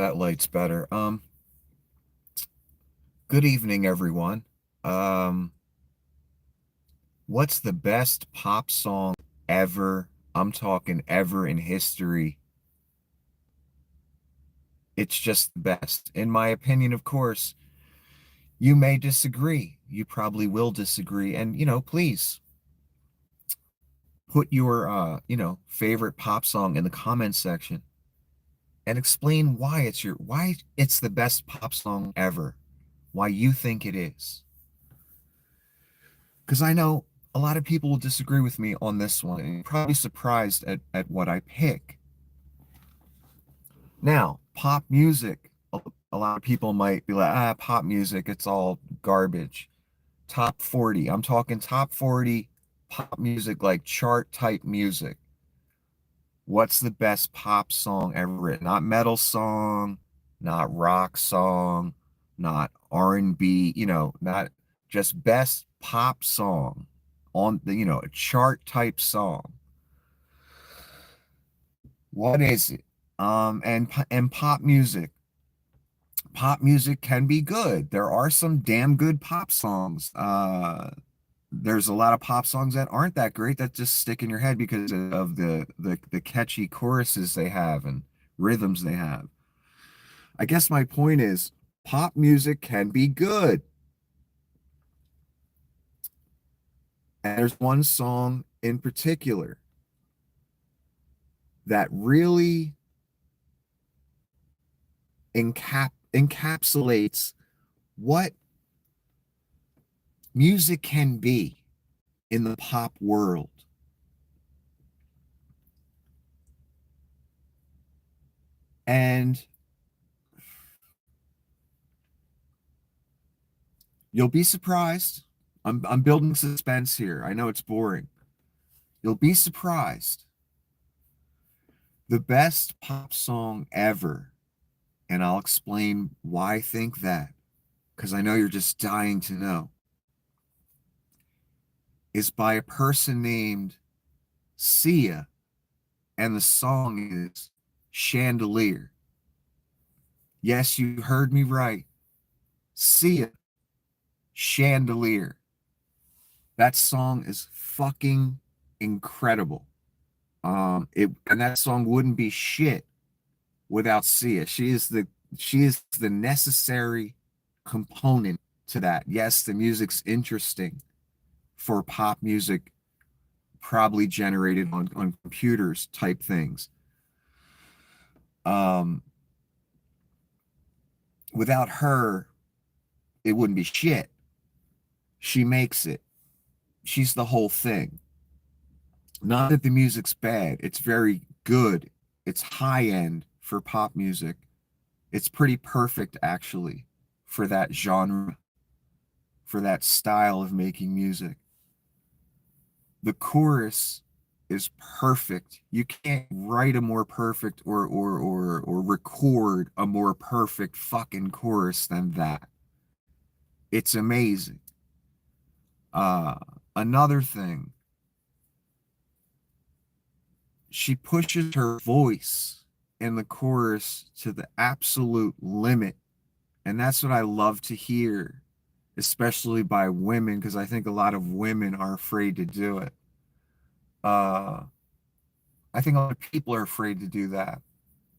that light's better. Good evening, everyone. Um, what's the best pop song ever? I'm talking ever in history. It's just the best. In my opinion, of course, you may disagree. You probably will disagree. And, please put your, favorite pop song in the comments section and explain why it's the best pop song ever. Why you think it is. Because I know a lot of people will disagree with me on this one, and you're probably surprised at what I pick. Now, pop music, a lot of people might be like, pop music, it's all garbage. Top 40, I'm talking top 40 pop music, like chart type music. What's the best pop song ever written? Not metal song, not rock song, not R&B, not just best pop song on the, a chart type song. What is it? And pop music can be good. There are some damn good pop songs. There's a lot of pop songs that aren't that great that just stick in your head because of the catchy choruses they have and rhythms they have. I guess my point is pop music can be good. And there's one song in particular that really encapsulates what music can be in the pop world. And you'll be surprised. I'm building suspense here. I know it's boring. You'll be surprised. The best pop song ever, and I'll explain why I think that, because I know you're just dying to know, is by a person named Sia, and the song is Chandelier. Yes, you heard me right. Sia, Chandelier. That song is fucking incredible. And that song wouldn't be shit without Sia. She is the necessary component to that. Yes, the music's interesting for pop music, probably generated on computers type things. Um, Without her, it wouldn't be shit. She makes it. She's the whole thing. Not that the music's bad. It's very good. It's high end for pop music. It's pretty perfect, actually, for that genre, for that style of making music. The chorus is perfect. You can't write a more perfect or record a more perfect fucking chorus than that. It's amazing. Uh, Another thing, she pushes her voice in the chorus to the absolute limit. And that's what I love to hear, especially by women, because I think a lot of women are afraid to do it. Uh, I think a lot of people are afraid to do that.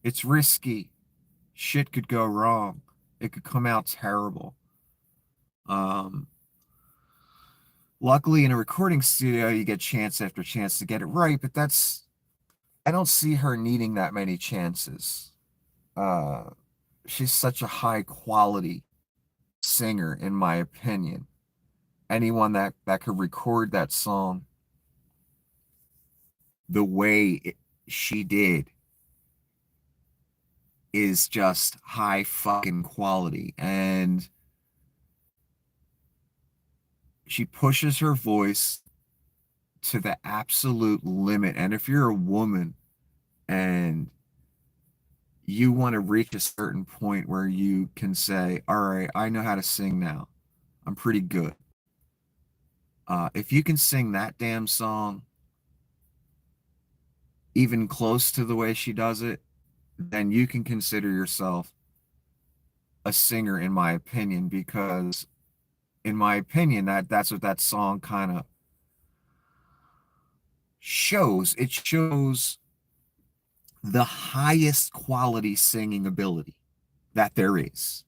It's risky. Shit could go wrong. It could come out terrible. Um, Luckily, in a recording studio, you get chance after chance to get it right, but I don't see her needing that many chances. Uh, she's such a high quality singer, in my opinion. Anyone that could record that song the way she did is just high fucking quality. And she pushes her voice to the absolute limit. And if you're a woman and you want to reach a certain point where you can say, all right, I know how to sing now. I'm pretty good. If you can sing that damn song even close to the way she does it, then you can consider yourself a singer, in my opinion, because in my opinion, that's what that song kind of shows. It shows the highest quality singing ability that there is.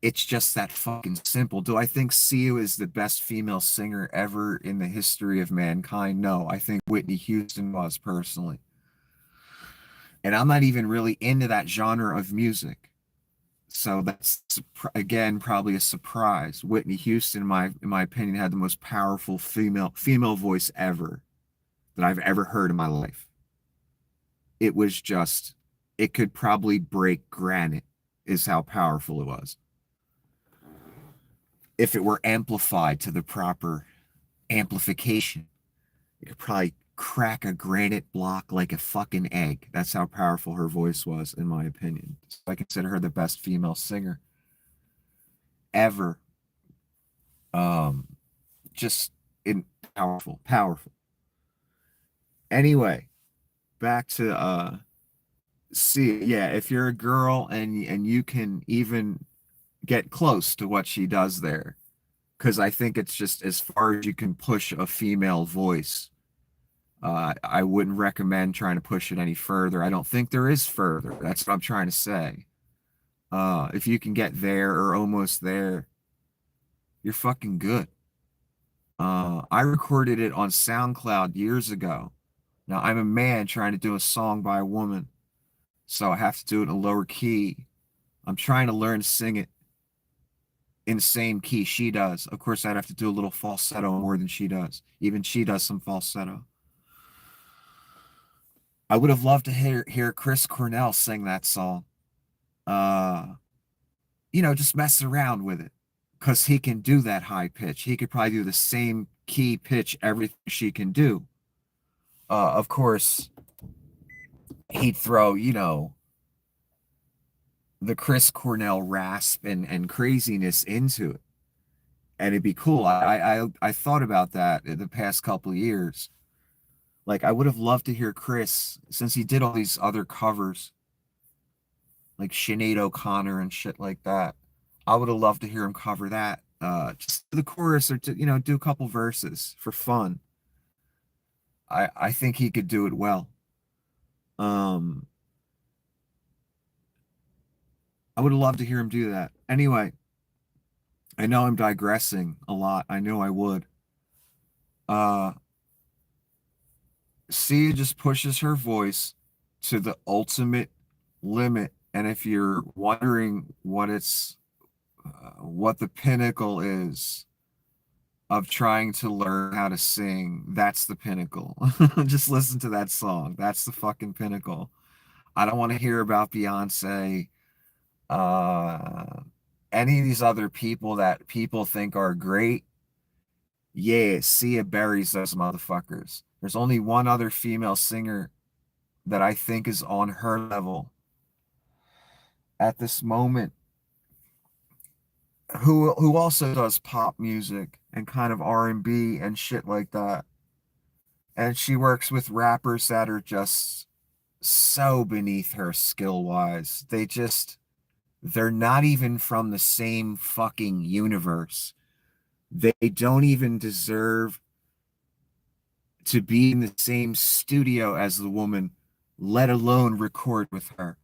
It's just that fucking simple. Do I think Sia is the best female singer ever in the history of mankind? No, I think Whitney Houston was personally. And I'm not even really into that genre of music. So that's again probably a surprise. Whitney Houston, in my opinion, had the most powerful female voice ever that I've ever heard in my life. It was just, it could probably break granite, is how powerful it was. If it were amplified to the proper amplification, it could probably crack a granite block like a fucking egg. That's how powerful her voice was, in my opinion. So I consider her the best female singer ever. Um, just in powerful, powerful. Anyway, back to see, yeah, if you're a girl and you can even get close to what she does there, because I think it's just as far as you can push a female voice. I wouldn't recommend trying to push it any further. I don't think there is further. That's what I'm trying to say. If you can get there or almost there, you're fucking good. I recorded it on SoundCloud years ago. Now I'm a man trying to do a song by a woman, so I have to do it in a lower key. I'm trying to learn to sing it in the same key she does. Of course, I'd have to do a little falsetto more than she does. Even she does some falsetto. I would have loved to hear Chris Cornell sing that song. Uh, just mess around with it because he can do that high pitch. He could probably do the same key pitch, everything she can do. Of course, he'd throw, the Chris Cornell rasp and craziness into it, and it'd be cool. I thought about that in the past couple of years. Like, I would have loved to hear Chris, since he did all these other covers, like Sinead O'Connor and shit like that. I would have loved to hear him cover that, just the chorus or to, do a couple verses for fun. I think he could do it well. Um, I would have loved to hear him do that. Anyway, I know I'm digressing a lot. I know I would. Uh, Sia just pushes her voice to the ultimate limit. And if you're wondering what the pinnacle is of trying to learn how to sing, that's the pinnacle. Just listen to that song. That's the fucking pinnacle. I don't want to hear about Beyonce, uh, any of these other people that people think are great. Yeah, Sia buries those motherfuckers. There's only one other female singer that I think is on her level at this moment, who also does pop music and kind of R&B and shit like that. And she works with rappers that are just so beneath her skill wise. They're not even from the same fucking universe. They don't even deserve to be in the same studio as the woman, let alone record with her.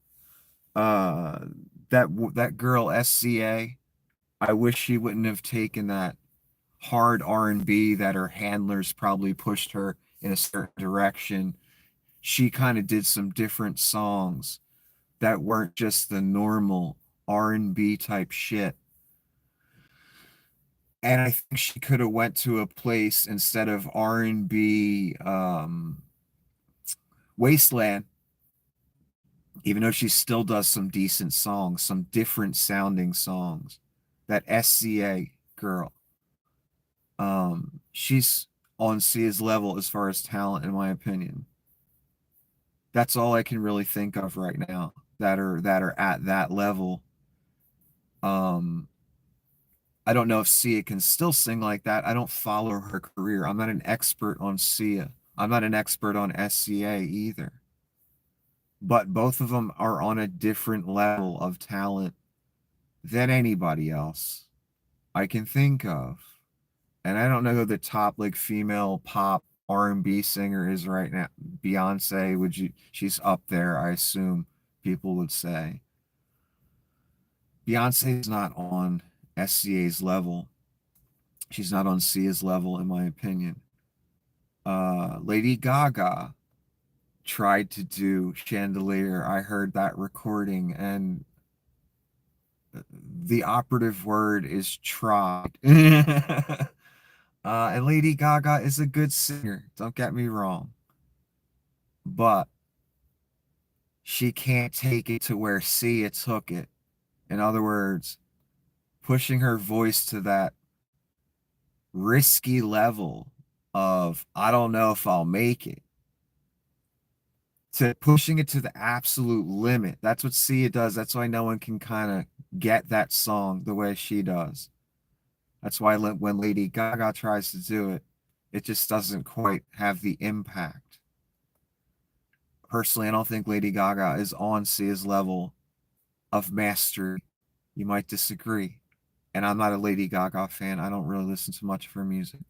Uh, that girl SCA, I wish she wouldn't have taken that hard R&B that her handlers probably pushed her in a certain direction. She kind of did some different songs that weren't just the normal R&B type shit. And I think she could have went to a place instead of R&B, Wasteland, even though she still does some decent songs, some different sounding songs. That SCA girl, she's on Sia's level as far as talent, in my opinion. That's all I can really think of right now that are at that level. Um, I don't know if Sia can still sing like that. I don't follow her career. I'm not an expert on Sia. I'm not an expert on SCA either. but both of them are on a different level of talent than anybody else I can think of. And I don't know who the top like female pop R&B singer is right now. Beyonce, would you? She's up there, I assume people would say. Beyonce's not on SCA's level. She's not on Sia's level, in my opinion. Lady Gaga tried to do Chandelier. I heard that recording, and the operative word is tried. And Lady Gaga is a good singer, don't get me wrong. But she can't take it to where Sia took it. In other words, pushing her voice to that risky level of, I don't know if I'll make it, to pushing it to the absolute limit. That's what Sia does. That's why no one can kind of get that song the way she does. That's why when Lady Gaga tries to do it, it just doesn't quite have the impact. Personally, I don't think Lady Gaga is on Sia's level of mastery. You might disagree. And I'm not a Lady Gaga fan. I don't really listen to much of her music.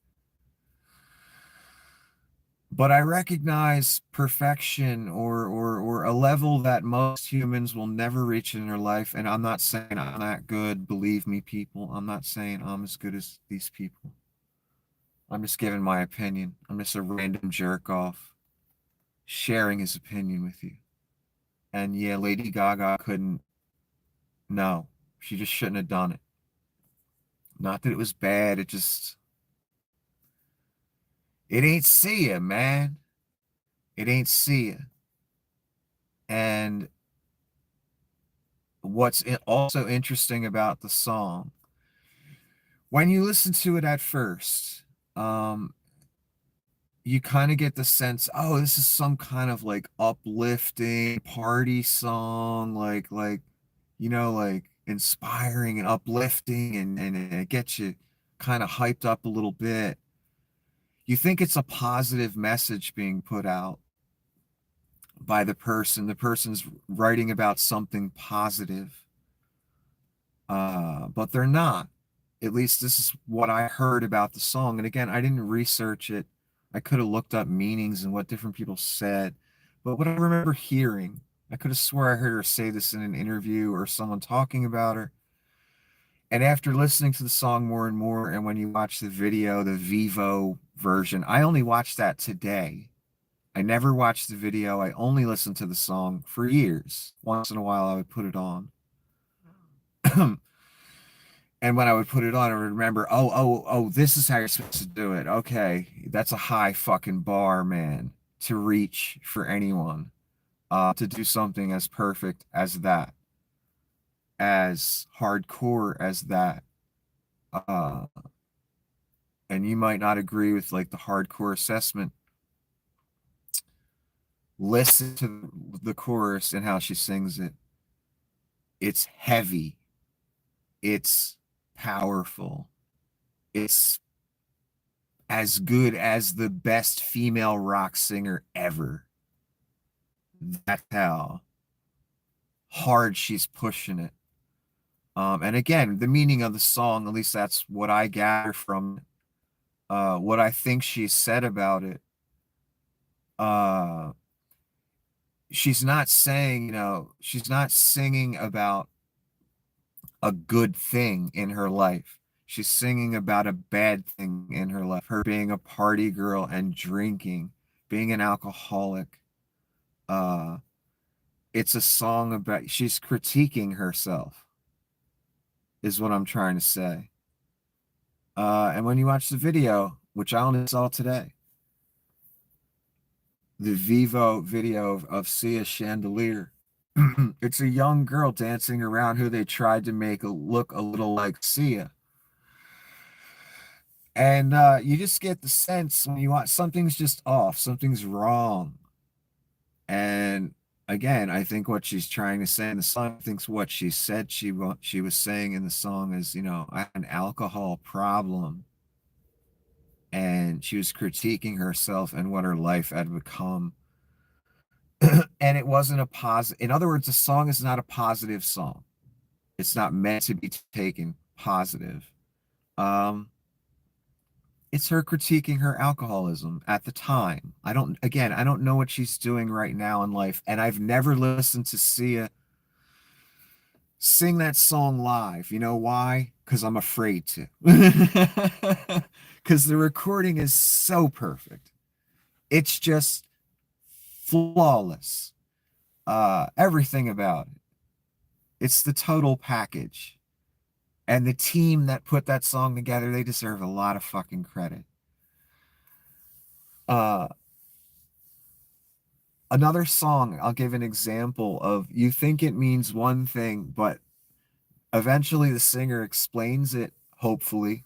But I recognize perfection or a level that most humans will never reach in their life. And I'm not saying I'm that good. Believe me, people. I'm not saying I'm as good as these people. I'm just giving my opinion. I'm just a random jerk off sharing his opinion with you. And yeah, Lady Gaga couldn't. No, she just shouldn't have done it. Not that it was bad. It ain't Sia, man. It ain't Sia. And what's also interesting about the song, when you listen to it at first, um, you kind of get the sense, oh, this is some kind of like uplifting party song, like inspiring and uplifting, and it gets you kind of hyped up a little bit. You think it's a positive message being put out by the person. The person's writing about something positive, but they're not. At least this is what I heard about the song. And again, I didn't research it. I could have looked up meanings and what different people said. But what I remember hearing, I could have swore I heard her say this in an interview or someone talking about her. And after listening to the song more and more, and when you watch the video, the Vivo version, I only watched that today. I never watched the video. I only listened to the song for years. Once in a while, I would put it on. And when I would put it on, I would remember, oh, this is how you're supposed to do it. Okay, that's a high fucking bar, man, to reach for anyone. To do something as perfect as that, as hardcore as that. Uh, and you might not agree with like the hardcore assessment. Listen to the chorus and how she sings it. It's heavy. It's powerful. It's as good as the best female rock singer ever. That's how hard she's pushing it. And again, the meaning of the song, at least that's what I gather from what I think she said about it. Uh, she's not saying, she's not singing about a good thing in her life. She's singing about a bad thing in her life, her being a party girl and drinking, being an alcoholic. Uh, it's a song about, she's critiquing herself, is what I'm trying to say. And when you watch the video, which I only saw today, the Vivo video of Sia Chandelier, it's a young girl dancing around who they tried to make look a little like Sia. And you just get the sense when you watch, something's just off, something's wrong. And again, I think what she's trying to say in the song, I think what she said she was saying in the song is, I have an alcohol problem. And she was critiquing herself and what her life had become. and it wasn't a positive. In other words, the song is not a positive song. It's not meant to be taken positive. Um, it's her critiquing her alcoholism at the time. I don't know what she's doing right now in life, and I've never listened to Sia sing that song live. You know why? Because I'm afraid to. Because the recording is so perfect. It's just flawless. Everything about it. It's the total package. And the team that put that song together, they deserve a lot of fucking credit. Uh, Another song, I'll give an example of you think it means one thing, but eventually the singer explains it, hopefully,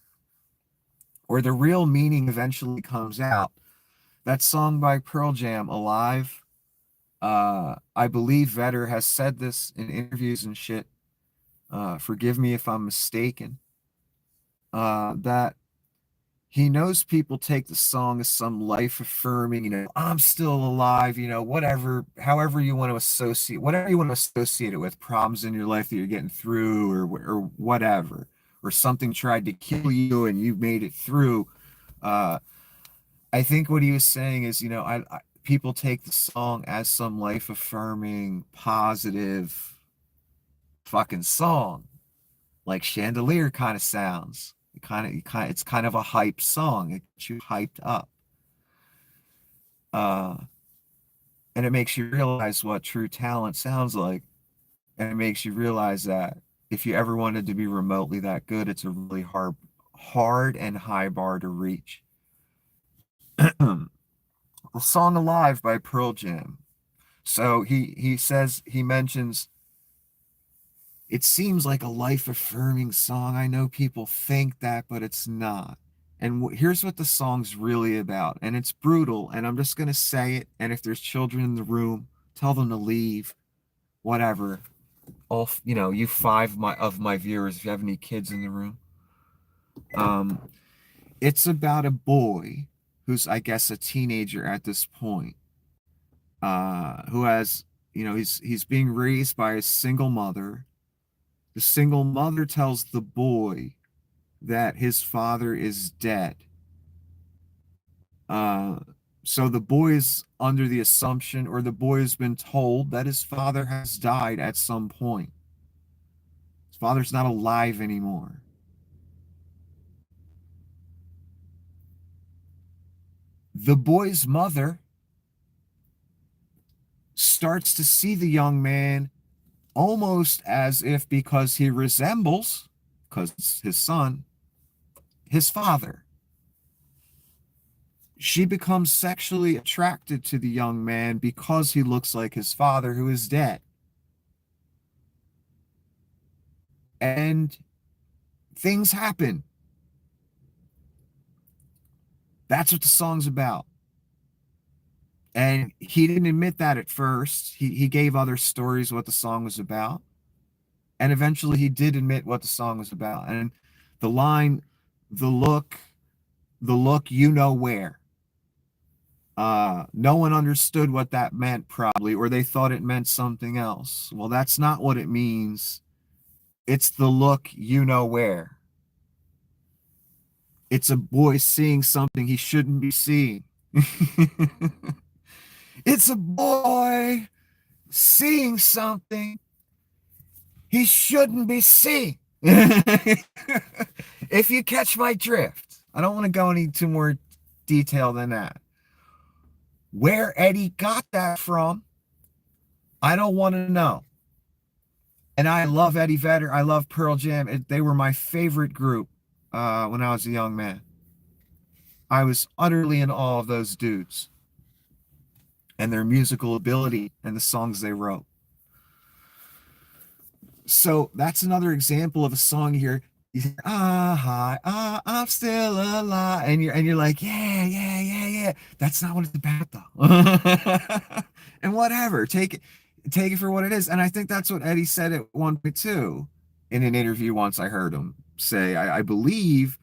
or the real meaning eventually comes out. That song by Pearl Jam, Alive, I believe Vedder has said this in interviews and shit. Forgive me if I'm mistaken. That he knows people take the song as some life affirming, I'm still alive, whatever, however you want to associate, whatever you want to associate it with, problems in your life that you're getting through or whatever, or something tried to kill you and you made it through. Uh, I think what he was saying is, people take the song as some life affirming, positive fucking song, like Chandelier kind of sounds. It's kind of a hype song. It gets you hyped up. Uh, and it makes you realize what true talent sounds like. And it makes you realize that if you ever wanted to be remotely that good, it's a really hard and high bar to reach. The song Alive by Pearl Jam. So he mentions it seems like a life affirming song. I know people think that, but it's not. And here's what the song's really about. And it's brutal. And I'm just going to say it. And if there's children in the room, tell them to leave, whatever. You five of my viewers, if you have any kids in the room. Um, it's about a boy who's, I guess, a teenager at this point, who has, he's being raised by a single mother. The single mother tells the boy that his father is dead. Uh, so the boy is under the assumption, or the boy has been told, that his father has died at some point. His father's not alive anymore. The boy's mother starts to see the young man almost as if, because he resembles, because it's his son, his father. She becomes sexually attracted to the young man because he looks like his father, who is dead. And things happen. That's what the song's about. And he didn't admit that at first. He gave other stories what the song was about. And eventually he did admit what the song was about. And the line, the look, you know where. No one understood what that meant, probably, or they thought it meant something else. Well, that's not what it means. It's the look, you know where. It's a boy seeing something he shouldn't be seeing. It's a boy seeing something he shouldn't be seeing. If you catch my drift, I don't want to go into more detail than that. Where Eddie got that from, I don't want to know. And I love Eddie Vedder. I love Pearl Jam. They were my favorite group when I was a young man. I was utterly in awe of those dudes and their musical ability and the songs they wrote. So that's another example of a song here. You say, I'm still alive, and you're like, yeah. That's not what it's about, though. And whatever, take it for what it is. And I think that's what Eddie said at one point too, in an interview once. I heard him say, I believe,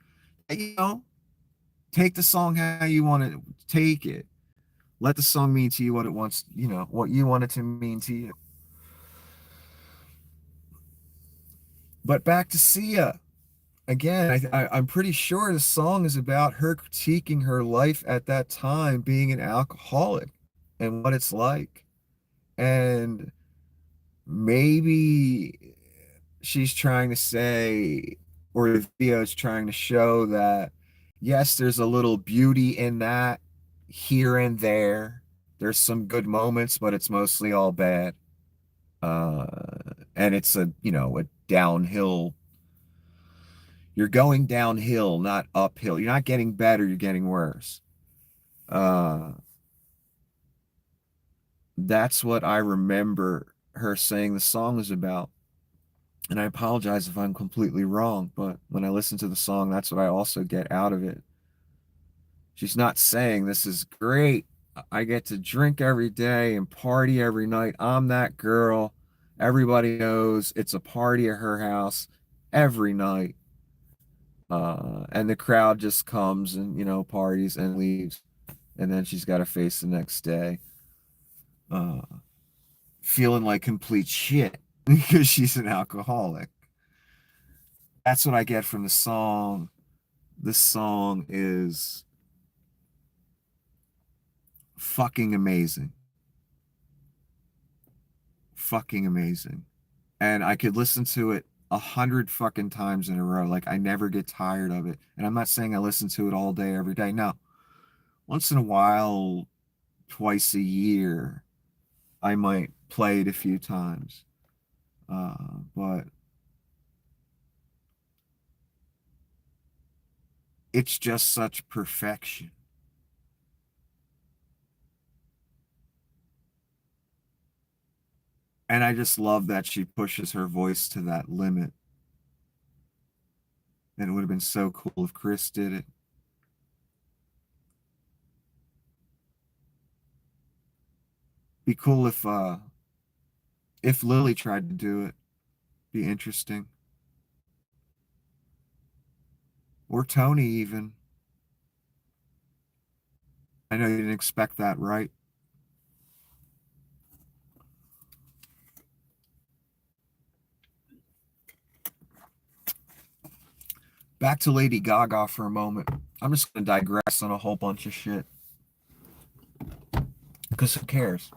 take the song how you want to take it, Let the song mean to you what it wants, what you want it to mean to you. But back to Sia. Again, I'm pretty sure the song is about her critiquing her life at that time, being an alcoholic and what it's like. And maybe she's trying to say, or the video is trying to show that, yes, there's a little beauty in that here and there. There's some good moments, but it's mostly all bad. Uh, and it's a downhill. You're going downhill, not uphill. You're not getting better, you're getting worse. Uh, that's what I remember her saying the song is about. And I apologize if I'm completely wrong, but when I listen to the song, that's what I also get out of it. She's not saying this is great. I get to drink every day and party every night. I'm that girl. Everybody knows it's a party at her house every night. And the crowd just comes and, parties and leaves. And then she's got to face the next day, uh, feeling like complete shit because she's an alcoholic. That's what I get from the song. This song is fucking amazing. Fucking amazing. And I could listen to it 100 fucking times in a row. Like I never get tired of it. And I'm not saying I listen to it all day, every day. No. Once in a while, twice a year, I might play it a few times. But it's just such perfection. And I just love that she pushes her voice to that limit. And it would have been so cool if Chris did it. Be cool if Lily tried to do it. Be interesting. Or Tony even. I know you didn't expect that, right? Back to Lady Gaga for a moment. I'm just gonna digress on a whole bunch of shit. Because who cares?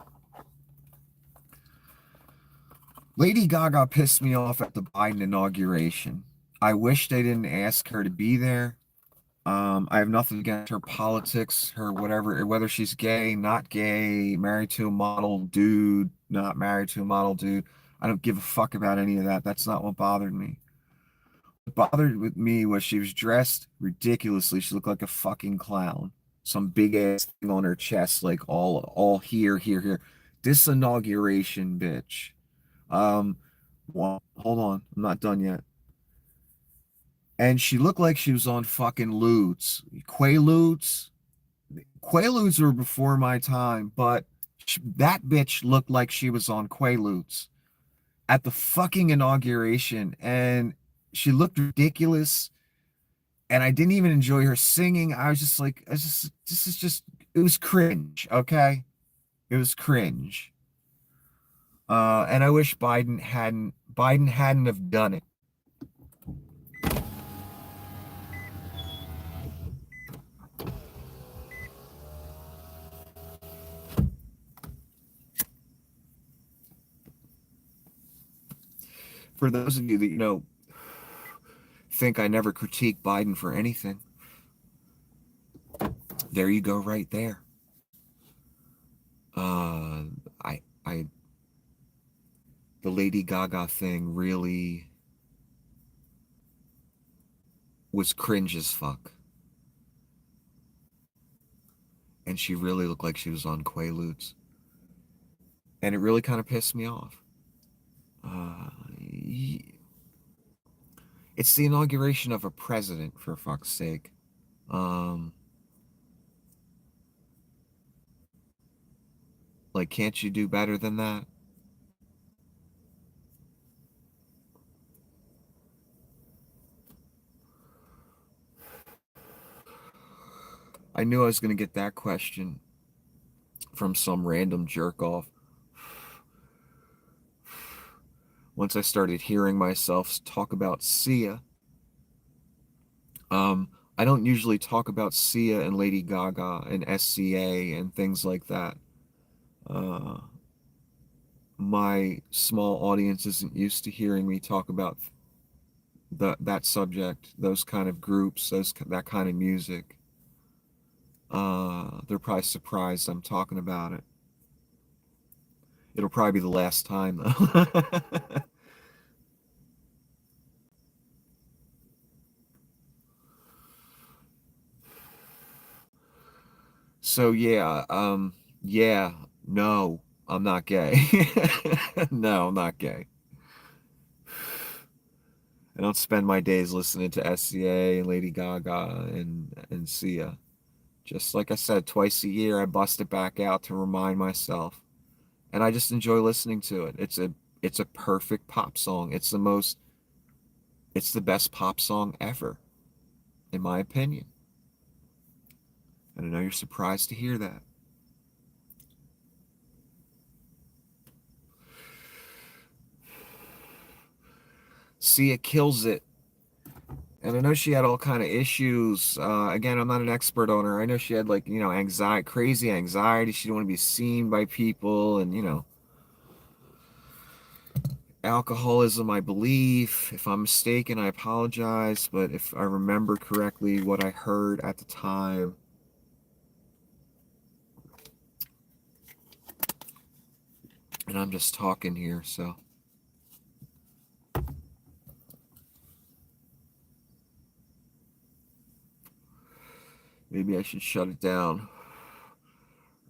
Lady Gaga pissed me off at the Biden inauguration. I wish they didn't ask her to be there. I have nothing against her politics, her whatever, whether she's gay, not gay, married to a model dude, not married to a model dude. I don't give a fuck about any of that. That's not what bothered me. What bothered with me was she was dressed ridiculously. She looked like a fucking clown. Some big ass thing on her chest, like all here, here, here. This inauguration, bitch. Um, well, hold on, I'm not done yet. And she looked like she was on fucking Lutz. Quaaludes. Quaaludes were before my time, but that bitch looked like she was on Quaaludes at the fucking inauguration, and she looked ridiculous. And I didn't even enjoy her singing. I was just like, this is just, it was cringe. Okay, it was cringe. And I wish Biden hadn't have done it. For those of you that think I never critique Biden for anything, there you go, right there. Uh, I the Lady Gaga thing really was cringe as fuck, and she really looked like she was on Quaaludes, and it really kind of pissed me off. Uh, it's the inauguration of a president, for fuck's sake. Um, like, can't you do better than that? I knew I was gonna get that question. from some random jerk off. Once I started hearing myself talk about Sia, um, I don't usually talk about Sia and Lady Gaga and SCA and things like that. Uh, my small audience isn't used to hearing me talk about that subject, those kind of groups, that kind of music. They're probably surprised I'm talking about it. It'll probably be the last time though. So yeah, no, I'm not gay. No, I'm not gay. I don't spend my days listening to SCA and Lady Gaga and Sia. Just like I said, twice a year I bust it back out to remind myself, and I just enjoy listening to it. It's a perfect pop song. It's the best pop song ever, in my opinion. And I know you're surprised to hear that. Sia kills it. And I know she had all kind of issues. Again, I'm not an expert on her. I know she had like, anxiety, crazy anxiety. She didn't want to be seen by people, and alcoholism, I believe. If I'm mistaken, I apologize. But if I remember correctly what I heard at the time, and I'm just talking here, so maybe I should shut it down.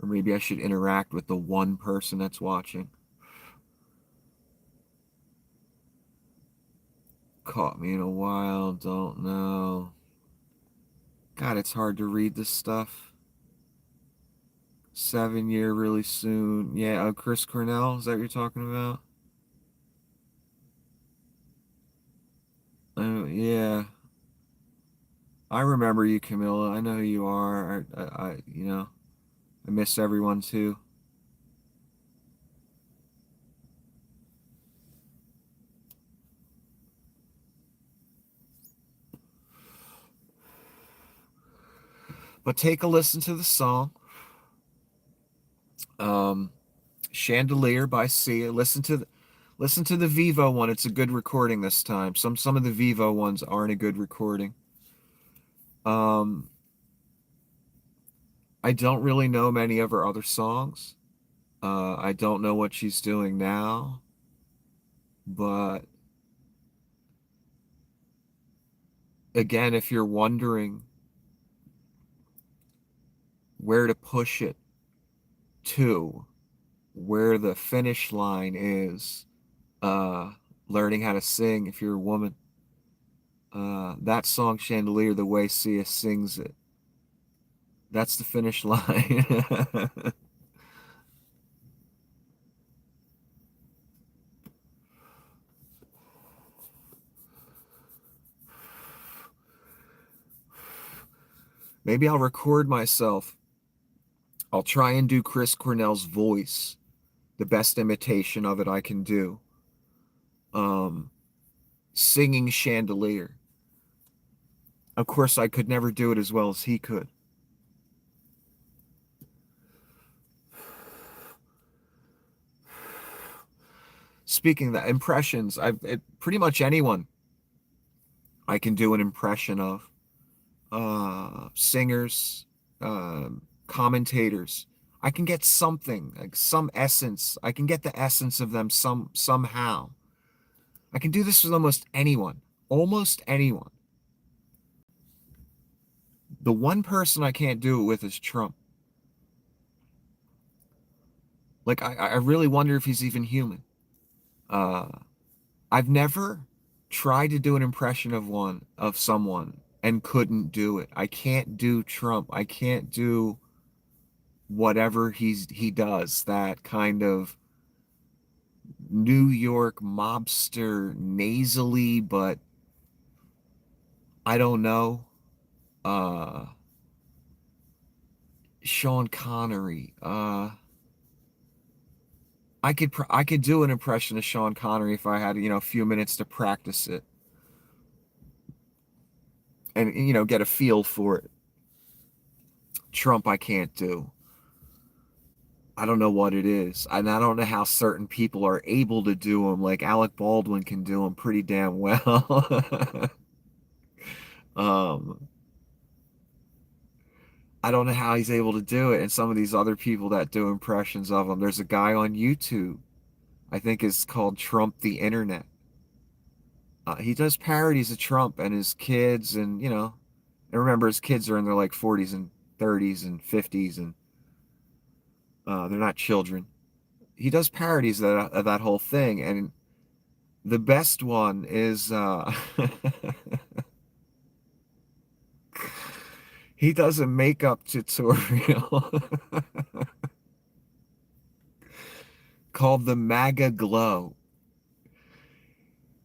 Or maybe I should interact with the one person that's watching. Caught me in a while, don't know. God, it's hard to read this stuff. 7 year really soon. Yeah, Chris Cornell, is that what you're talking about? Yeah, I remember you, Camilla. I know who you are. I miss everyone too. But take a listen to the song, um, "Chandelier" by Sia. Listen to the Vivo one. It's a good recording this time. Some of the Vivo ones aren't a good recording. Um, I don't really know many of her other songs. I don't know what she's doing now, but again, if you're wondering where to push it to, where the finish line is, uh, learning how to sing if you're a woman, that song Chandelier, the way Sia sings it, that's the finish line. Maybe I'll record myself. I'll try and do Chris Cornell's voice, the best imitation of it I can do. Um, Singing Chandelier. Of course, I could never do it as well as he could. Speaking of that, impressions, pretty much anyone I can do an impression of. Singers, commentators. I can get something, like some essence. I can get the essence of them somehow. I can do this with almost anyone. Almost anyone. The one person I can't do it with is Trump. Like I really wonder if he's even human. Uh, I've never tried to do an impression of someone and couldn't do it. I can't do Trump. I can't do whatever he does. That kind of New York mobster, nasally, but I don't know. Uh, Sean Connery. I could do an impression of Sean Connery if I had, a few minutes to practice it and, get a feel for it. Trump, I can't do. I don't know what it is. And I don't know how certain people are able to do them. Like Alec Baldwin can do them pretty damn well. um, I don't know how he's able to do it. And some of these other people that do impressions of him, there's a guy on YouTube, I think it's called Trump the Internet. He does parodies of Trump and his kids, and remember his kids are in their like 40s and 30s and 50s, and they're not children. He does parodies of that whole thing, and the best one is he does a makeup tutorial called the MAGA Glow,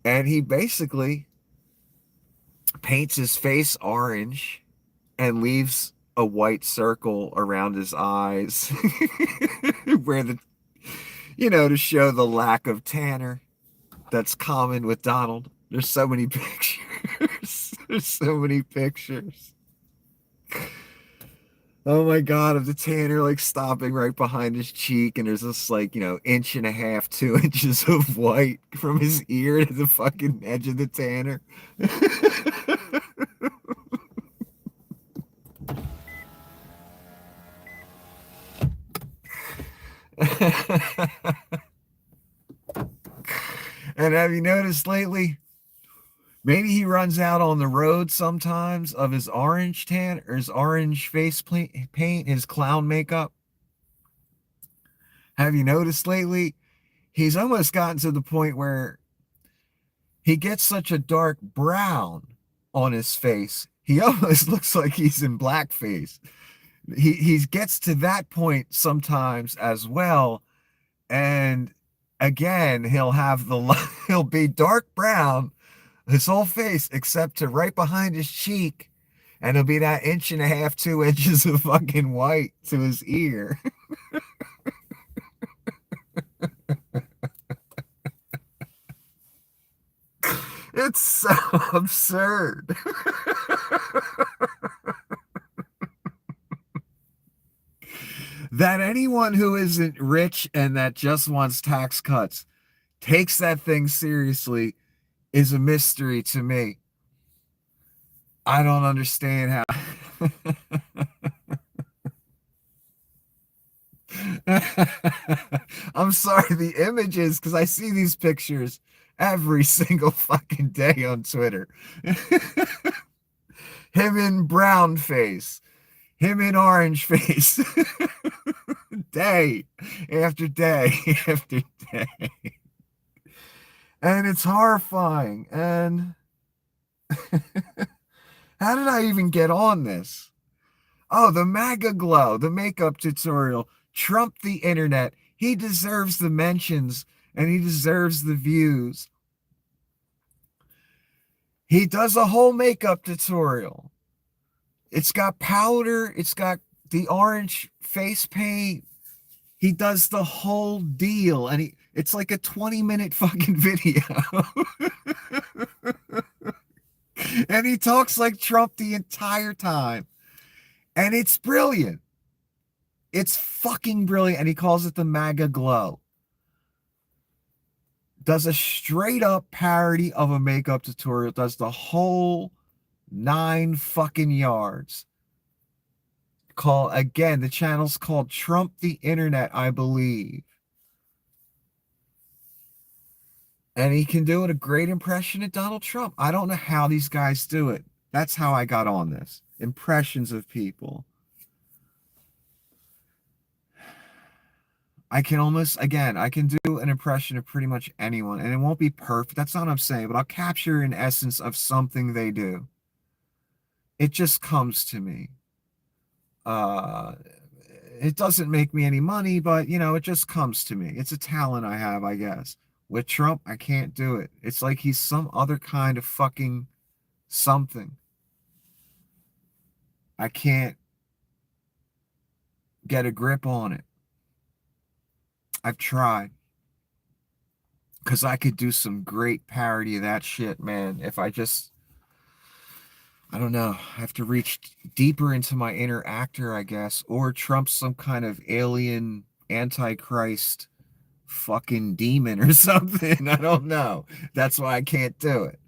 and he basically paints his face orange and leaves a white circle around his eyes where to show the lack of tanner that's common with Donald. There's so many pictures. There's so many pictures. Oh my God, of the tanner like stopping right behind his cheek, and there's this like, inch and a half, 2 inches of white from his ear to the fucking edge of the tanner. And have you noticed lately? Maybe he runs out on the road sometimes of his orange tan or his orange face paint, his clown makeup. Have you noticed lately? He's almost gotten to the point where he gets such a dark brown on his face. He almost looks like he's in blackface. He gets to that point sometimes as well. And again, he'll be dark brown, his whole face, except to right behind his cheek, and it'll be that inch and a half, 2 inches of fucking white to his ear. It's so absurd. That anyone who isn't rich and that just wants tax cuts takes that thing seriously is a mystery to me. I don't understand how. I'm sorry, the images, because I see these pictures every single fucking day on Twitter. Him in brown face, him in orange face, day after day after day. And it's horrifying. And how did I even get on this? Oh, the MAGA glow, the makeup tutorial, Trump the internet. He deserves the mentions and he deserves the views. He does a whole makeup tutorial. It's got powder, it's got the orange face paint. He does the whole deal, and it's like a 20-minute fucking video. And he talks like Trump the entire time. And it's brilliant. It's fucking brilliant. And he calls it the MAGA glow. Does a straight up parody of a makeup tutorial, does the whole 9 fucking yards. Again, the channel's called Trump the Internet, I believe. And he can do a great impression of Donald Trump. I don't know how these guys do it. That's how I got on this. Impressions of people. I can do an impression of pretty much anyone, and it won't be perfect. That's not what I'm saying, but I'll capture an essence of something they do. It just comes to me. Uh, it doesn't make me any money, but it just comes to me. It's a talent I have, I guess. With Trump, I can't do it. It's like he's some other kind of fucking something. I can't get a grip on it. I've tried. Because I could do some great parody of that shit, man. If I just, I don't know, I have to reach deeper into my inner actor, I guess, or trump some kind of alien antichrist fucking demon or something. I don't know. That's why I can't do it,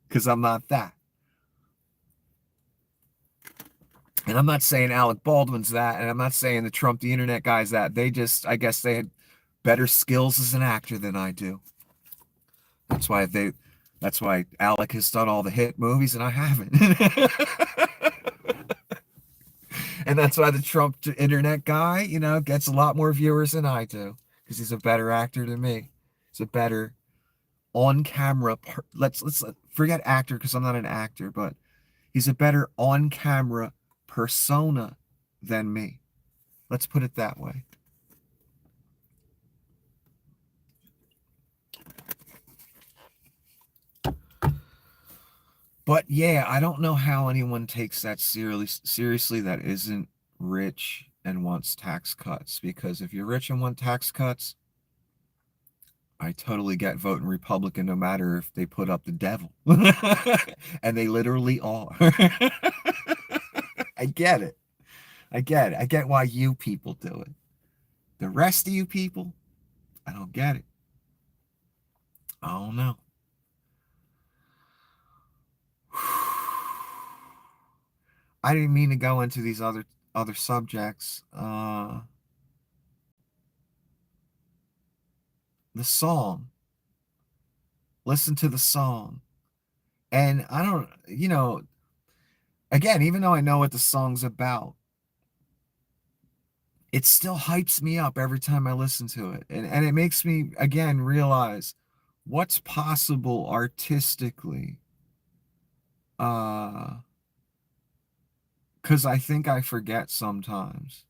because I'm not that. And I'm not saying Alec Baldwin's that, and I'm not saying the Trump the internet guy's that. They just, I guess they had better skills as an actor than I do. That's why they, that's why Alec has done all the hit movies and I haven't. And that's why the Trump internet guy, gets a lot more viewers than I do because he's a better actor than me. He's a better on camera. Let's forget actor because I'm not an actor, but he's a better on camera persona than me. Let's put it that way. But yeah, I don't know how anyone takes that seriously that isn't rich and wants tax cuts. Because if you're rich and want tax cuts, I totally get voting Republican no matter if they put up the devil. And they literally are. I get it. I get it. I get why you people do it. The rest of you people, I don't get it. I don't know. I didn't mean to go into these other subjects. The song. Listen to the song. And I don't, again, even though I know what the song's about, it still hypes me up every time I listen to it. And it makes me, again, realize what's possible artistically. Because I think I forget sometimes.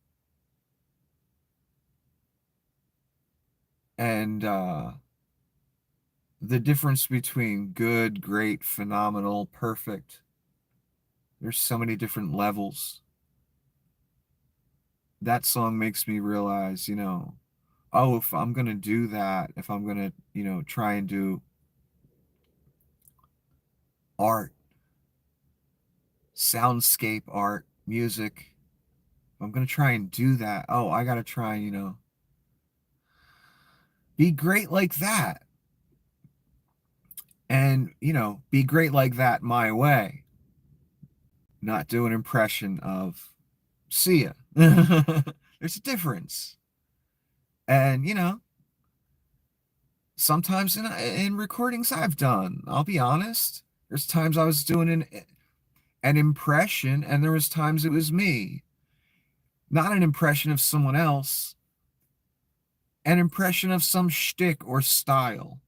And the difference between good, great, phenomenal, perfect. There's so many different levels. That song makes me realize, oh, if I'm going to do that, if I'm going to, try and do art, soundscape art, music, if I'm going to try and do that, oh, I got to try and, be great like that. And, be great like that my way. Not do an impression of Sia. There's a difference. And, sometimes in recordings I've done, I'll be honest, there's times I was doing an impression and there was times it was me. Not an impression of someone else, an impression of some shtick or style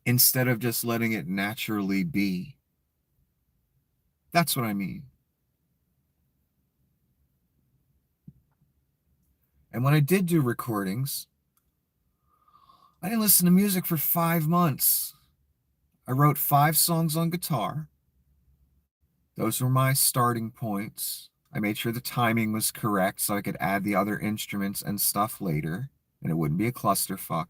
instead of just letting it naturally be. That's what I mean. And when I did do recordings, I didn't listen to music for 5 months. I wrote 5 songs on guitar. Those were my starting points. I made sure the timing was correct so I could add the other instruments and stuff later, and it wouldn't be a clusterfuck.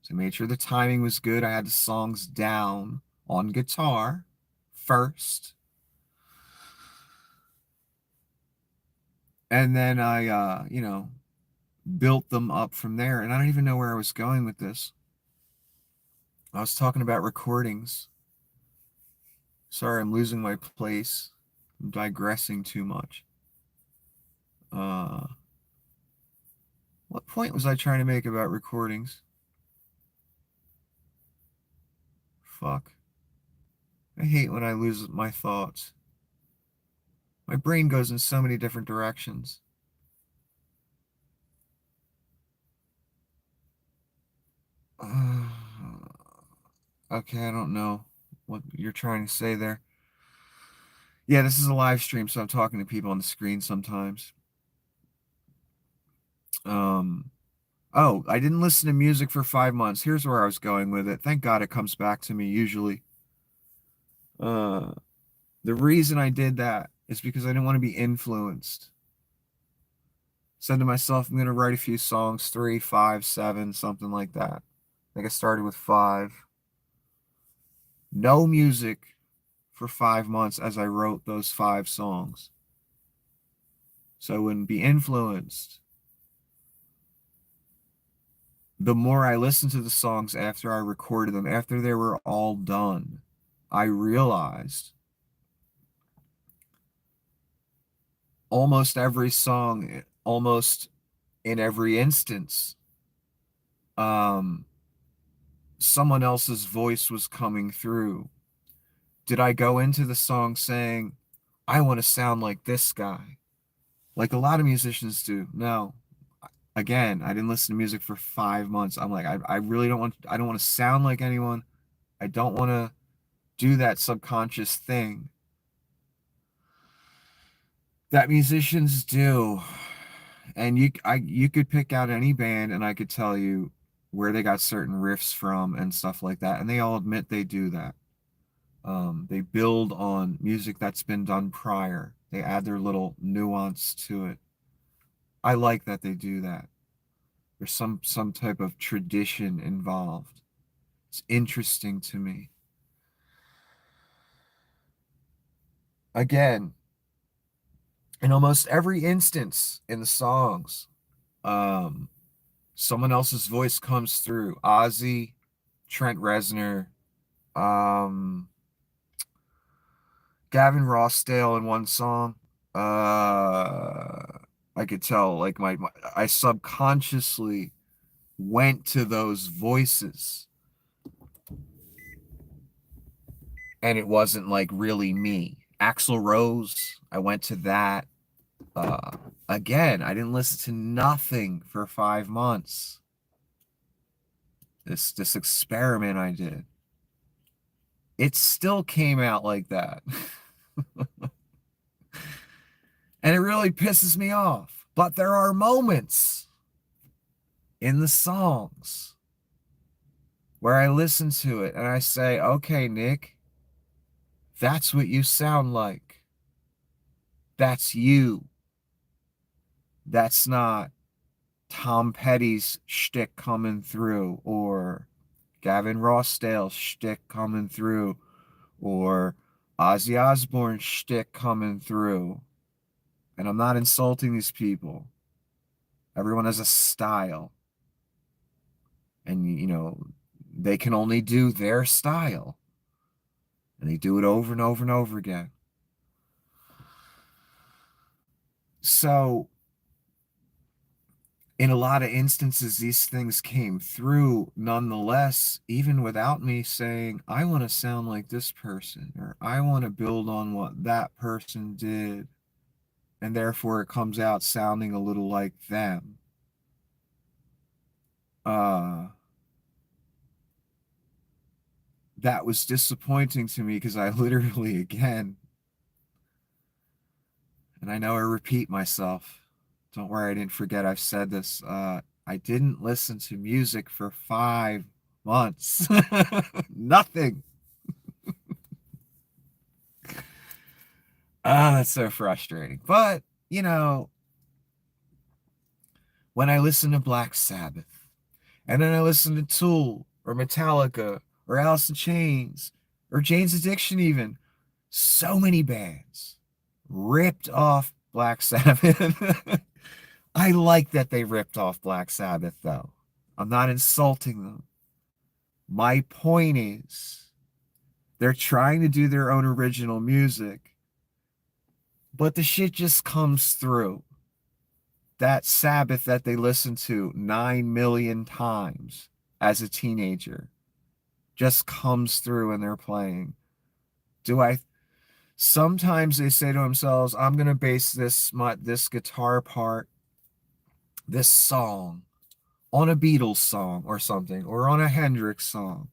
So I made sure the timing was good. I had the songs down on guitar first. And then I, built them up from there. And I don't even know where I was going with this. I was talking about recordings. Sorry, I'm losing my place. I'm digressing too much. What point was I trying to make about recordings? Fuck. I hate when I lose my thoughts. My brain goes in so many different directions. Okay, I don't know what you're trying to say there. Yeah, this is a live stream, so I'm talking to people on the screen sometimes. Oh, I didn't listen to music for 5 months. Here's where I was going with it. Thank God it comes back to me usually. Uh, the reason I did that is because I didn't want to be influenced. Said to myself, I'm going to write a few songs, three, five, seven, something like that. I think I started with five. No music for 5 months as I wrote those five songs. So I wouldn't be influenced. The more I listened to the songs after I recorded them, after they were all done, I realized almost every song, almost in every instance, um, someone else's voice was coming through. Did I go into the song saying, I want to sound like this guy, like a lot of musicians do? No. Again, I didn't listen to music for 5 months. I'm like, I really I don't want to sound like anyone. I don't want to do that subconscious thing that musicians do. And you could pick out any band and I could tell you where they got certain riffs from and stuff like that. And they all admit they do that. They build on music that's been done prior. They add their little nuance to it. I like that they do that. There's some type of tradition involved. It's interesting to me. Again, in almost every instance in the songs, um, someone else's voice comes through. Ozzy, Trent Reznor, um, Gavin Rossdale in one song. I could tell, like I subconsciously went to those voices, and it wasn't like really me. Axl Rose, I went to that. Uh, Again, I didn't listen to nothing for 5 months. This experiment I did, it still came out like that. And it really pisses me off. But there are moments in the songs where I listen to it and I say, okay, Nick, that's what you sound like. That's you. That's not Tom Petty's shtick coming through, or Gavin Rossdale's shtick coming through, or Ozzy Osbourne's shtick coming through. And I'm not insulting these people. Everyone has a style. And, they can only do their style. And they do it over and over and over again. So, in a lot of instances, these things came through nonetheless, even without me saying, I want to sound like this person, or I want to build on what that person did. And therefore, it comes out sounding a little like them. Uh, that was disappointing to me because I literally, again, and I know I repeat myself. Don't worry, I didn't forget I've said this. I didn't listen to music for 5 months. Nothing. Ah, that's so frustrating. But, when I listen to Black Sabbath, and then I listen to Tool, or Metallica, or Alice in Chains, or Jane's Addiction even, so many bands ripped off Black Sabbath. I like that they ripped off Black Sabbath, though. I'm not insulting them. My point is, they're trying to do their own original music, but the shit just comes through. That Sabbath that they listened to 9 million times as a teenager just comes through when they're playing. Do I? Sometimes they say to themselves, I'm going to base this guitar part, this song, on a Beatles song or something, or on a Hendrix song.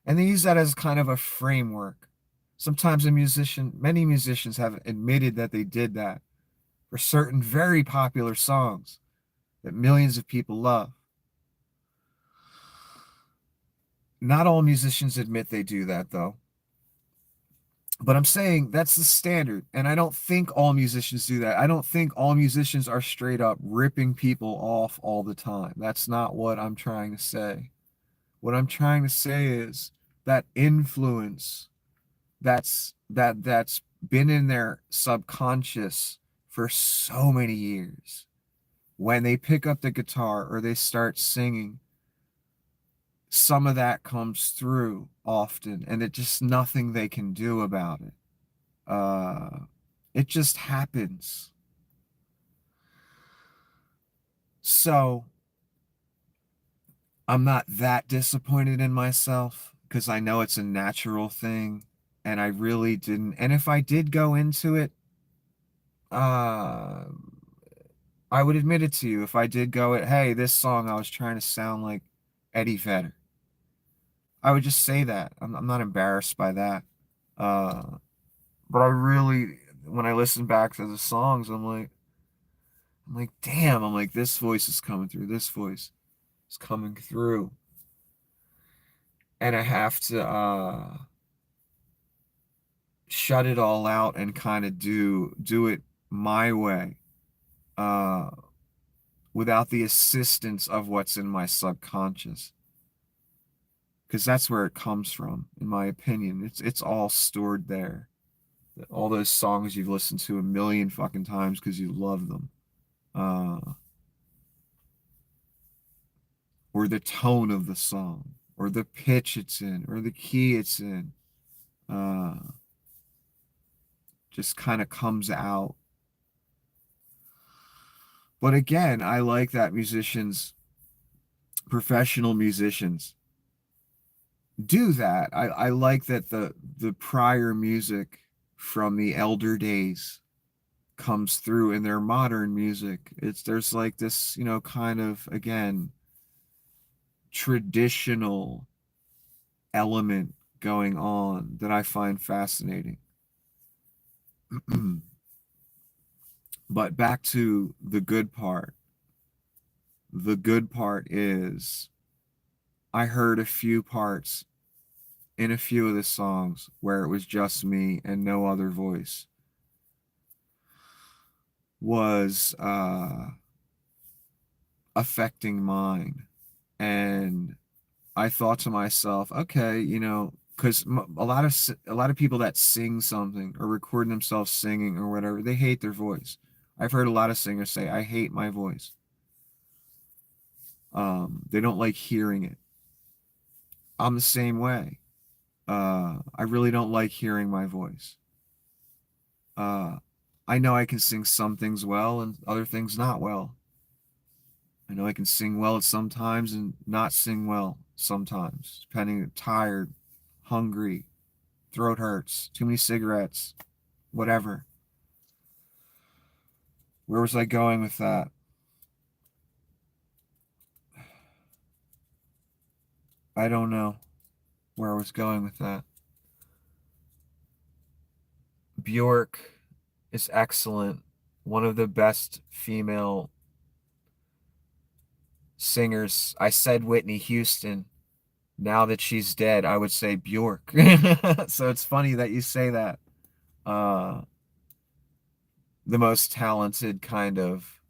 And they use that as kind of a framework. Sometimes many musicians have admitted that they did that for certain very popular songs that millions of people love. Not all musicians admit they do that, though. But I'm saying that's the standard. And I don't think all musicians do that. I don't think all musicians are straight up ripping people off all the time. That's not what I'm trying to say. What I'm trying to say is that influence that's been in their subconscious for so many years. When they pick up the guitar or they start singing, some of that comes through often, and it's just nothing they can do about it. Uh, it just happens. So I'm not that disappointed in myself because I know it's a natural thing, and I really didn't. And if I did go into it, uh, I would admit it to you. If I did go it, hey, this song I was trying to sound like Eddie Vedder, I would just say that. I'm not embarrassed by that. Uh, but I really, when I listen back to the songs, I'm like, damn, I'm like, this voice is coming through. This voice is coming through. And I have to shut it all out and kind of do it my way, uh, without the assistance of what's in my subconscious. Because that's where it comes from, in my opinion. It's all stored there. All those songs you've listened to a million fucking times because you love them. Uh, or the tone of the song, or the pitch it's in, or the key it's in. Uh, just kind of comes out. But again, I like that professional musicians, do that. I like that the prior music from the elder days comes through in their modern music. There's like this, kind of again traditional element going on that I find fascinating. But back to the good part. The good part is I heard a few parts in a few of the songs where it was just me and no other voice was affecting mine. And I thought to myself, okay, because a lot of people that sing something or record themselves singing or whatever, they hate their voice. I've heard a lot of singers say, I hate my voice. They don't like hearing it. I'm the same way. I really don't like hearing my voice. Uh, I know I can sing some things well and other things not well. I know I can sing well at sometimes and not sing well sometimes, depending tired, hungry, throat hurts, too many cigarettes, whatever. Where was I going with that? I don't know where I was going with that. Bjork is excellent. One of the best female singers. I said Whitney Houston. Now that she's dead, I would say Bjork. So it's funny that you say that. Uh, the most talented kind of.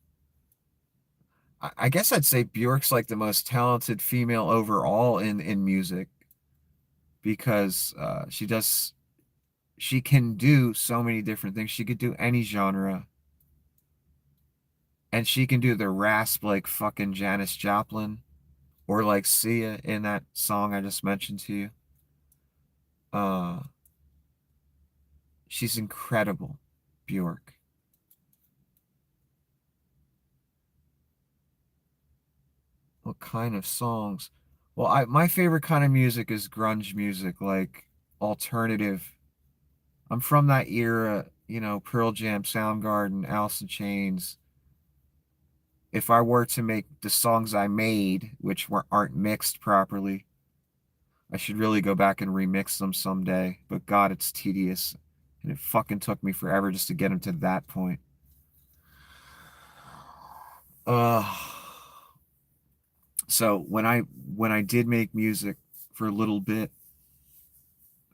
I guess I'd say Bjork's like the most talented female overall in music because she can do so many different things. She could do any genre, and she can do the rasp like fucking Janis Joplin or like Sia in that song I just mentioned to you. Uh, she's incredible, Bjork. What kind of songs? Well, my favorite kind of music is grunge music, like alternative. I'm from that era, Pearl Jam, Soundgarden, Alice in Chains. If I were to make the songs I made, which aren't mixed properly, I should really go back and remix them someday. But God, it's tedious, and it fucking took me forever just to get them to that point. Uh, so when I did make music for a little bit,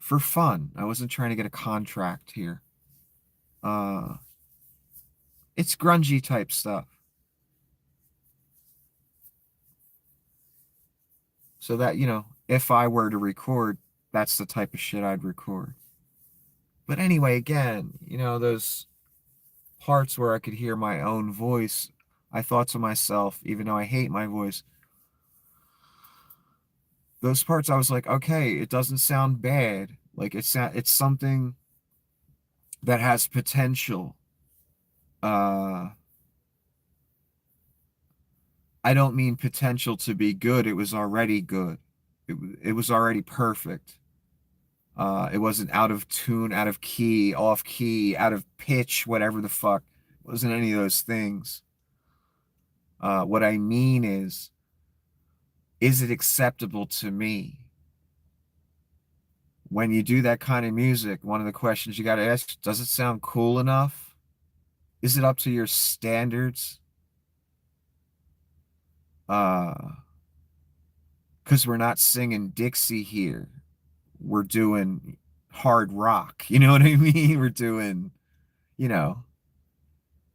for fun. I wasn't trying to get a contract here. Uh, it's grungy type stuff. So that, if I were to record, that's the type of shit I'd record. But anyway, again, those parts where I could hear my own voice, I thought to myself, even though I hate my voice, those parts I was like, okay, it doesn't sound bad. Like it's something that has potential. Uh, I don't mean potential to be good. It was already good. It was already perfect. It wasn't out of tune, out of key, off key, out of pitch, whatever the fuck. It wasn't any of those things. What I mean is it acceptable to me? When you do that kind of music, one of the questions you got to ask, does it sound cool enough? Is it up to your standards? Because we're not singing Dixie here. We're doing hard rock. You know what I mean? We're doing, you know,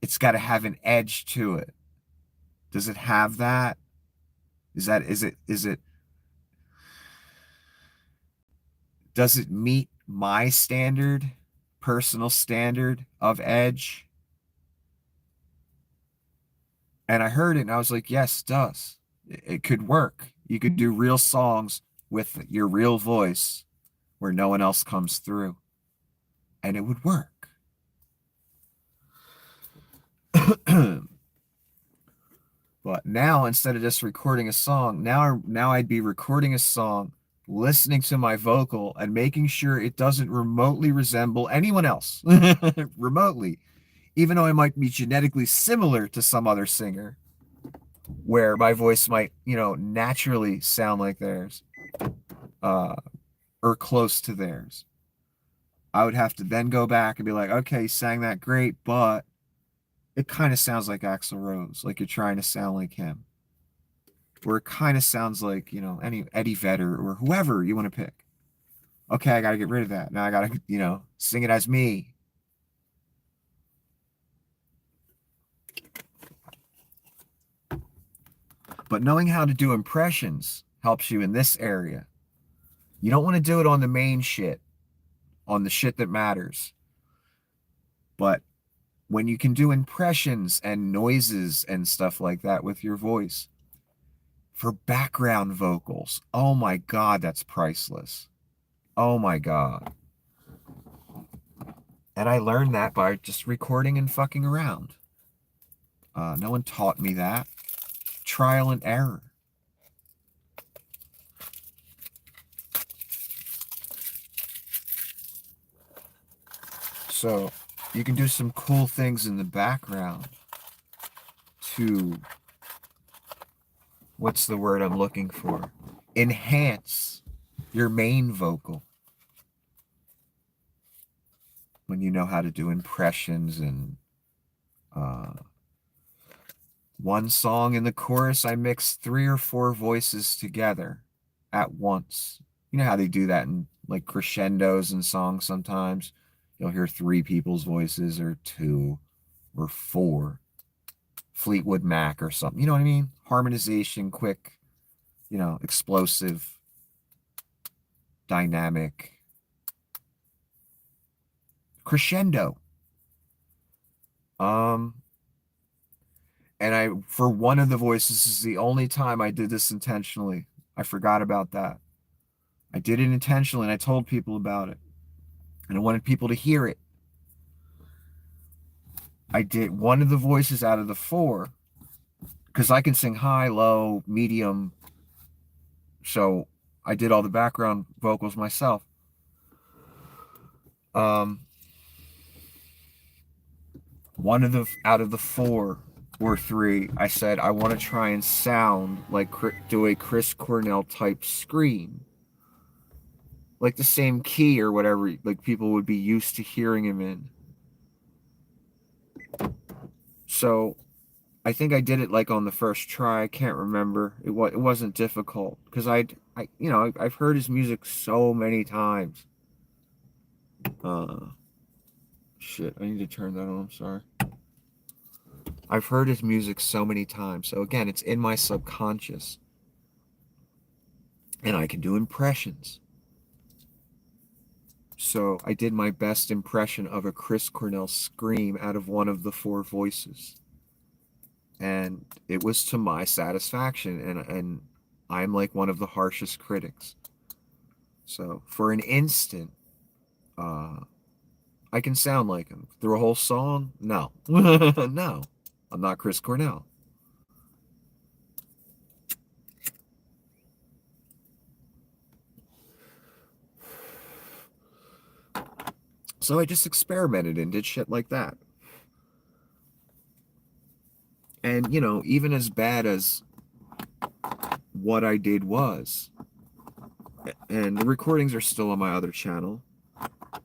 it's got to have an edge to it. Does it have that? Does it meet my standard, personal standard of edge? And I heard it and I was like, yes, it does. It could work. You could do real songs with your real voice where no one else comes through, and it would work. But now, instead of just recording a song, now I'd be recording a song, listening to my vocal and making sure it doesn't remotely resemble anyone else. Remotely. Even though I might be genetically similar to some other singer, where my voice might, naturally sound like theirs, uh, or close to theirs. I would have to then go back and be like, okay, you sang that great, but it kind of sounds like Axl Rose, like you're trying to sound like him. Or it kind of sounds like, any Eddie Vedder or whoever you want to pick. Okay, I got to get rid of that. Now I got to, sing it as me. But knowing how to do impressions helps you in this area. You don't want to do it on the main shit, on the shit that matters. But when you can do impressions and noises and stuff like that with your voice, for background vocals, oh my God, that's priceless. Oh my God. And I learned that by just recording and fucking around. No one taught me that. Trial and error. So you can do some cool things in the background to, what's the word I'm looking for? Enhance your main vocal. When you know how to do impressions and one song in the chorus, I mixed 3 or 4 voices together at once. You know how they do that in like crescendos and songs sometimes? You'll hear 3 people's voices or 2 or 4. Fleetwood Mac or something. You know what I mean? Harmonization, quick, explosive, dynamic. Crescendo. And for one of the voices, this is the only time I did this intentionally. I forgot about that. I did it intentionally and I told people about it. And I wanted people to hear it. I did one of the voices out of the 4 because I can sing high, low, medium. So I did all the background vocals myself. One of the out of the 4 or 3, I said I want to try and sound like do a Chris Cornell type scream, like the same key or whatever, like people would be used to hearing him in. So I think I did it like on the first try. I can't remember. It wasn't difficult because I've heard his music so many times. Uh, shit, I need to turn that on. I'm sorry. I've heard his music so many times. So again, it's in my subconscious. And I can do impressions. So I did my best impression of a Chris Cornell scream out of one of the four voices. And it was to my satisfaction. And I'm like one of the harshest critics. So for an instant, uh, I can sound like him. Through a whole song? No. No. I'm not Chris Cornell. So I just experimented and did shit like that. And, even as bad as what I did was, and the recordings are still on my other channel.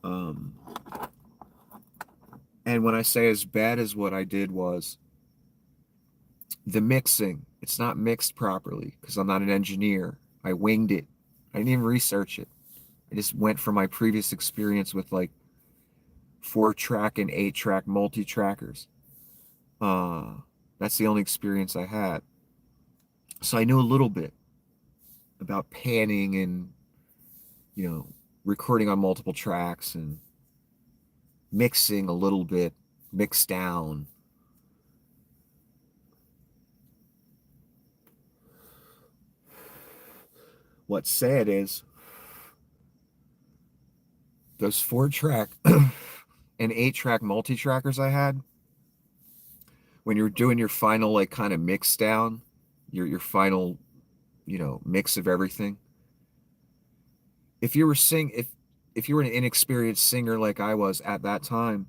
Um, and when I say as bad as what I did was, the mixing, it's not mixed properly because I'm not an engineer. I winged it. I didn't even research it. I just went from my previous experience with like 4-track and 8-track multi-trackers. Uh, that's the only experience I had. So I knew a little bit about panning and, you know, recording on multiple tracks and mixing a little bit, mix down. What's sad is those 4-track and 8-track multi-trackers I had, when you're doing your final like kind of mix down, your final, mix of everything. If you were an inexperienced singer like I was at that time,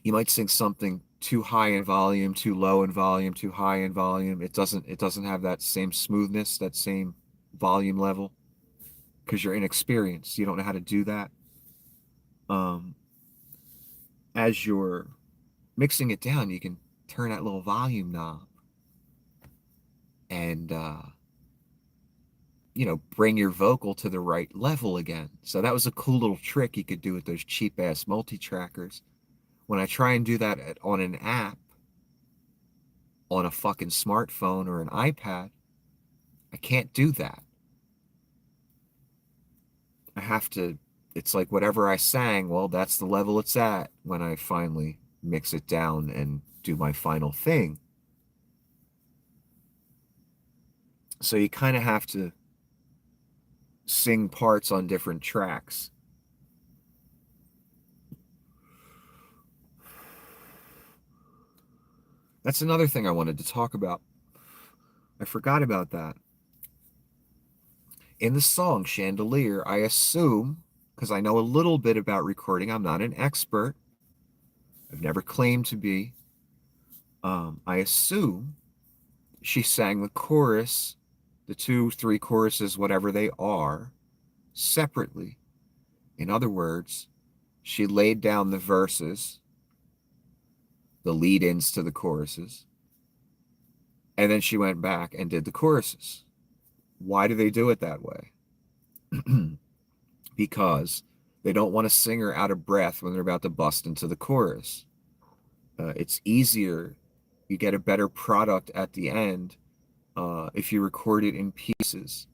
you might sing something too high in volume, too low in volume, too high in volume. It doesn't have that same smoothness, that same volume level because you're inexperienced. You don't know how to do that. Um, as you're mixing it down, you can turn that little volume knob and bring your vocal to the right level again. So that was a cool little trick you could do with those cheap ass multi-trackers. When I try and do that on an app, on a fucking smartphone or an iPad, I can't do that. I have to, it's like whatever I sang, well, that's the level it's at when I finally mix it down and do my final thing. So you kind of have to sing parts on different tracks. That's another thing I wanted to talk about. I forgot about that. In the song Chandelier, I assume, because I know a little bit about recording, I'm not an expert. I've never claimed to be. I assume she sang the chorus, the 2, 3 choruses, whatever they are, separately. In other words, she laid down the verses, the lead ins to the choruses, and then she went back and did the choruses. Why do they do it that way? Because they don't want a singer out of breath when they're about to bust into the chorus. It's easier, you get a better product at the end if you record it in pieces.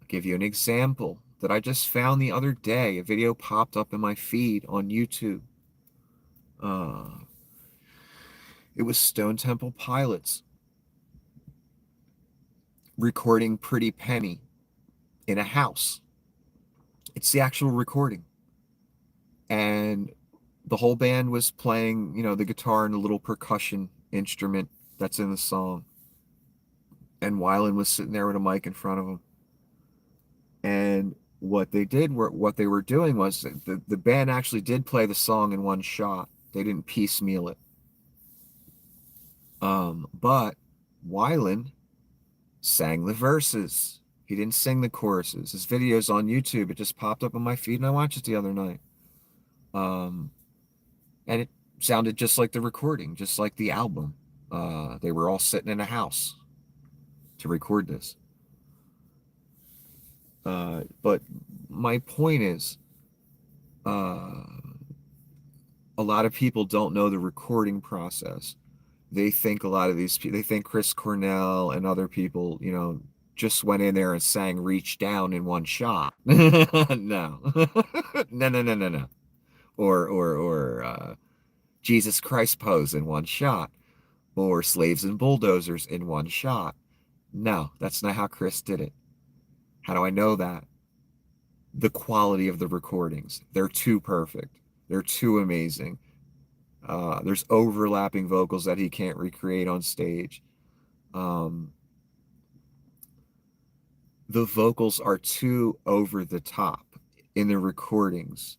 I'll give you an example that I just found the other day. A video popped up in my feed on YouTube. Uh, it was Stone Temple Pilots recording Pretty Penny in a house. It's the actual recording. And the whole band was playing, the guitar and a little percussion instrument that's in the song. And Weiland was sitting there with a mic in front of him. And what they were doing was the band actually did play the song in one shot. They didn't piecemeal it. But Weiland sang the verses. He didn't sing the choruses. His video's on YouTube. It just popped up on my feed and I watched it the other night. And it sounded just like the recording, just like the album. They were all sitting in a house to record this. But my point is, Uh, a lot of people don't know the recording process. They think a lot of these people, they think Chris Cornell and other people, just went in there and sang Reach Down in one shot. No. No, no, no, no, no. Or Jesus Christ Pose in one shot. Or Slaves and Bulldozers in one shot. No, that's not how Chris did it. How do I know that? The quality of the recordings. They're too perfect. They're too amazing. There's overlapping vocals that he can't recreate on stage. Um, the vocals are too over the top in the recordings.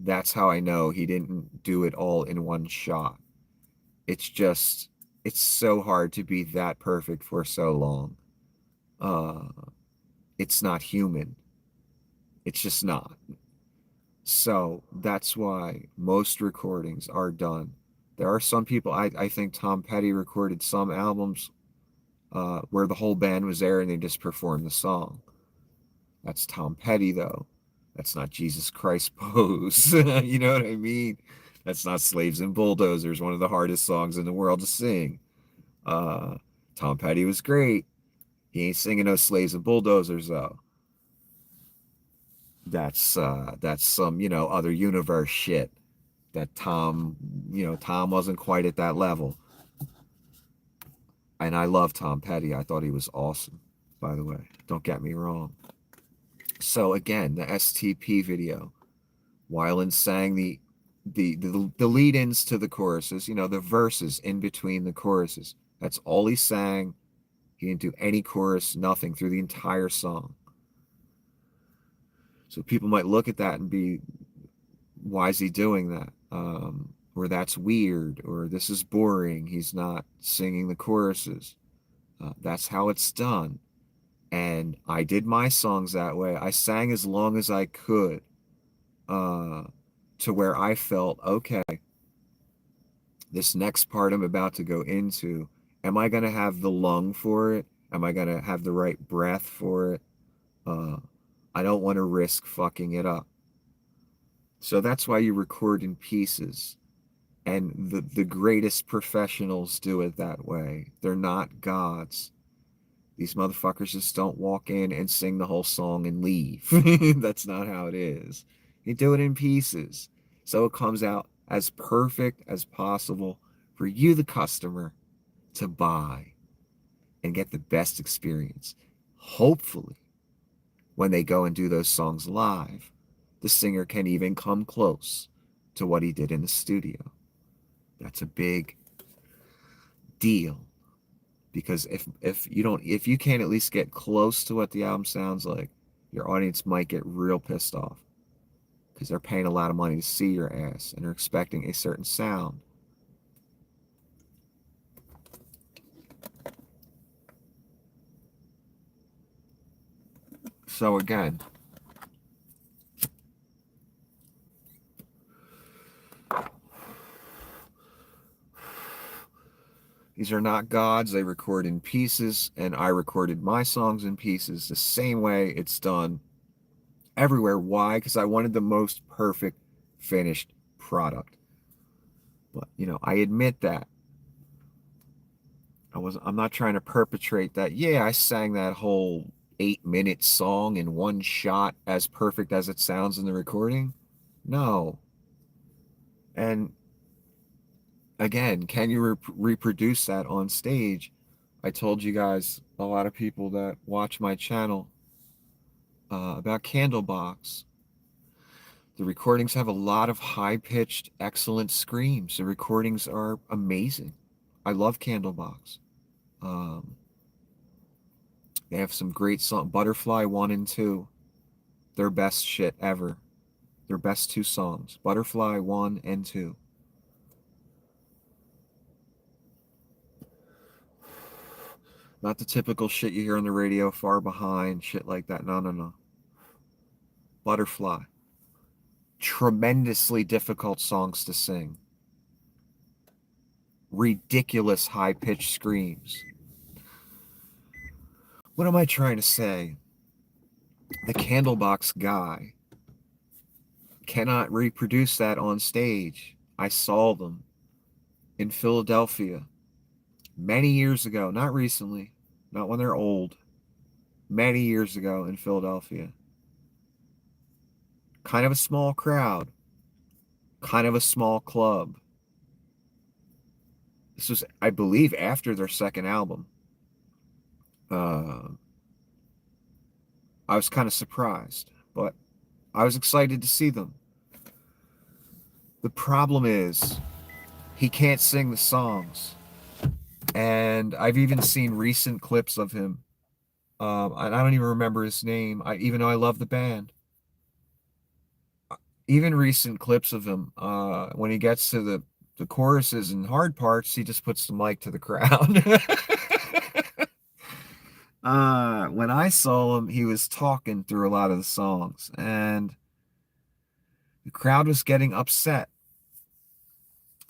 That's how I know he didn't do it all in one shot. It's just, it's so hard to be that perfect for so long. Uh, it's not human. It's just not. So that's why most recordings are done. There are some people, I think Tom Petty recorded some albums where the whole band was there and they just performed the song. That's Tom Petty, though. That's not Jesus Christ Pose. You know what I mean? That's not Slaves and Bulldozers, one of the hardest songs in the world to sing. Uh, Tom Petty was great. He ain't singing no Slaves and Bulldozers, though. That's some, other universe shit that Tom wasn't quite at that level. And I love Tom Petty. I thought he was awesome, by the way. Don't get me wrong. So again, the STP video, Weiland sang the lead-ins to the choruses, the verses in between the choruses. That's all he sang. He didn't do any chorus, nothing through the entire song. So people might look at that and be, why is he doing that? Or that's weird, or this is boring. He's not singing the choruses. That's how it's done. And I did my songs that way. I sang as long as I could uh, to where I felt, okay, this next part I'm about to go into, am I going to have the lung for it? Am I going to have the right breath for it? I don't want to risk fucking it up. So that's why you record in pieces. And the greatest professionals do it that way. They're not gods. These motherfuckers just don't walk in and sing the whole song and leave. That's not how it is. You do it in pieces. So it comes out as perfect as possible for you, the customer, to buy and get the best experience. Hopefully, when they go and do those songs live, the singer can even come close to what he did in the studio. That's a big deal. Because if you can't at least get close to what the album sounds like, your audience might get real pissed off because they're paying a lot of money to see your ass and they're expecting a certain sound. So again, these are not gods. They record in pieces, and I recorded my songs in pieces the same way it's done everywhere. Why? Because I wanted the most perfect finished product. But, I admit that. I'm not trying to perpetrate that. Yeah, I sang that whole 8-minute song in one shot as perfect as it sounds in the recording. No. And again, can you reproduce that on stage? I told you guys, a lot of people that watch my channel, about Candlebox. The recordings have a lot of high-pitched, excellent screams. The recordings are amazing. I love Candlebox. Um, they have some great songs. Butterfly 1 and 2. Their best shit ever. Their best two songs. Butterfly 1 and 2. Not the typical shit you hear on the radio, Far Behind, shit like that. No, no, no. Butterfly. Tremendously difficult songs to sing. Ridiculous high-pitched screams. What am I trying to say? The Candlebox guy cannot reproduce that on stage. I saw them in Philadelphia many years ago, not recently, not when they're old, many years ago in Philadelphia. Kind of a small crowd, kind of a small club. This was, I believe, after their second album. Uh, I was kind of surprised, but I was excited to see them. The problem is, he can't sing the songs. And I've even seen recent clips of him. And I don't even remember his name, even though I love the band. Even recent clips of him, when he gets to the choruses and hard parts, he just puts the mic to the crowd. When I saw him, he was talking through a lot of the songs, and the crowd was getting upset.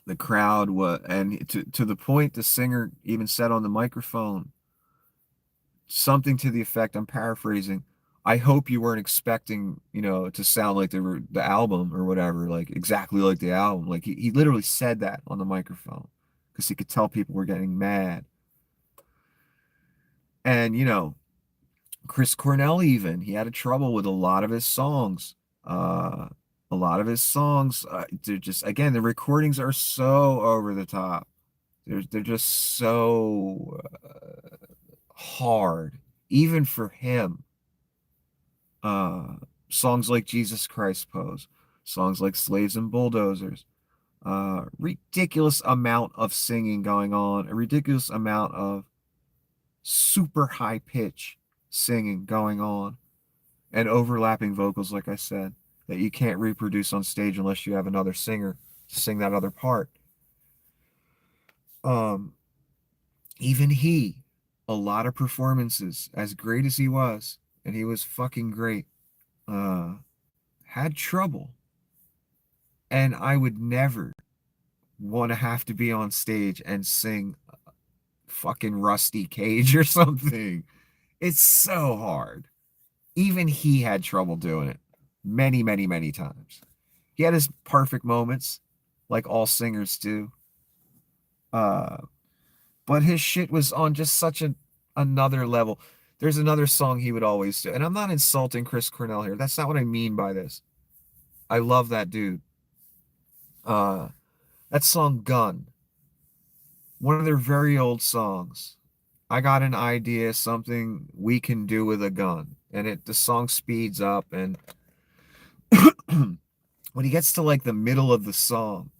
The crowd was, and to the point the singer even said on the microphone something to the effect, I'm paraphrasing, I hope you weren't expecting, to sound like the album or whatever, like exactly like the album. Like he literally said that on the microphone because he could tell people were getting mad. And, Chris Cornell, even, he had a trouble with a lot of his songs. Uh, a lot of his songs, they're just, again, the recordings are so over the top. They're just so hard, even for him. Uh, Songs like Jesus Christ Pose, songs like Slaves and Bulldozers, ridiculous amount of singing going on, a ridiculous amount of super high pitch singing going on, and overlapping vocals, like I said, that you can't reproduce on stage unless you have another singer to sing that other part. Um, Even he, a lot of performances, as great as he was, and he was fucking great, uh, had trouble. And I would never want to have to be on stage and sing fucking Rusty Cage or something. It's so hard. Even he had trouble doing it many, many, many times. He had his perfect moments, like all singers do. Uh, but his shit was on just such another level. There's another song he would always do, and I'm not insulting Chris Cornell here. That's not what I mean by this. I love that dude. Uh, that song "Gun," one of their very old songs. I got an idea, something we can do with a gun, and the song speeds up, and when he gets to like the middle of the song,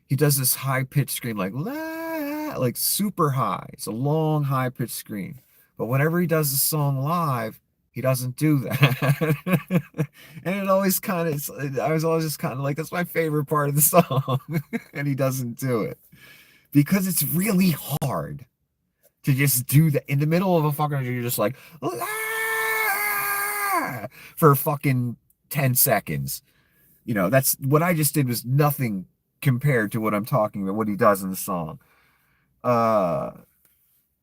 he does this high pitched scream like la, like super high. It's a long high pitched scream. But whenever he does the song live, he doesn't do that. And it always kind of, I was always just kind of like, that's my favorite part of the song. And he doesn't do it because it's really hard to just do that in the middle of a fucking, you're just like, "Ah!" for fucking 10 seconds. That's what I just did was nothing compared to what I'm talking about, what he does in the song. Uh,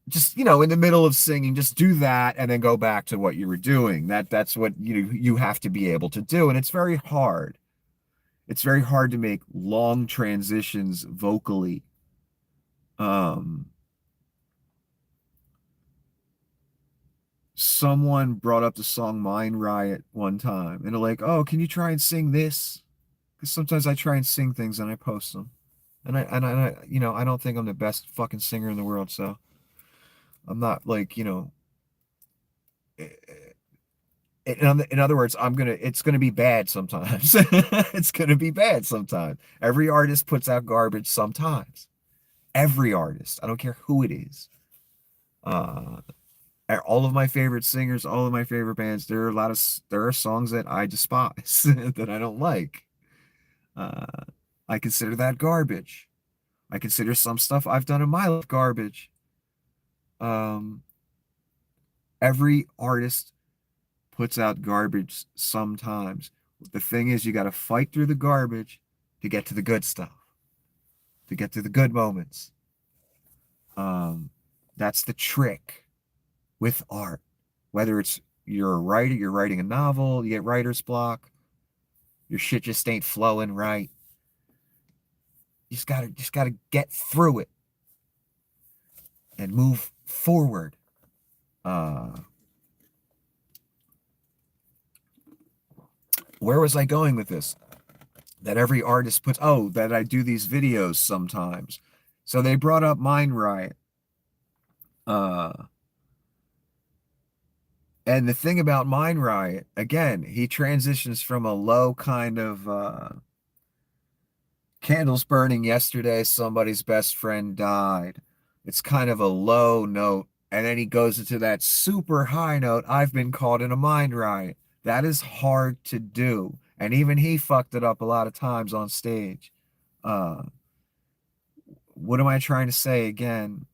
just, in the middle of singing, just do that and then go back to what you were doing. That's what you have to be able to do. And it's very hard. It's very hard to make long transitions vocally. Um, Someone brought up the song Mind Riot one time and they're like, oh, can you try and sing this? Because sometimes I try and sing things and I post them. And I, I don't think I'm the best fucking singer in the world, so I'm not like, in other words, it's gonna be bad sometimes. It's gonna be bad sometimes. Every artist puts out garbage sometimes. Every artist, I don't care who it is. Uh, all of my favorite singers, all of my favorite bands, there are songs that I despise that I don't like. Uh, I consider that garbage. I consider some stuff I've done in my life garbage. Um, every artist puts out garbage sometimes. The thing is, you got to fight through the garbage to get to the good stuff, to get to the good moments. Um, that's the trick with art, whether it's you're a writer, you're writing a novel, you get writer's block, your shit just ain't flowing right. You just gotta get through it and move forward. Uh, where was I going with this? That every artist puts, oh, that I do these videos sometimes. So they brought up Mind Riot. Uh, and the thing about Mind Riot, again, he transitions from a low kind of candles burning yesterday, somebody's best friend died. It's kind of a low note. And then he goes into that super high note. I've been caught in a mind riot. That is hard to do. And even he fucked it up a lot of times on stage. Uh, what am I trying to say again?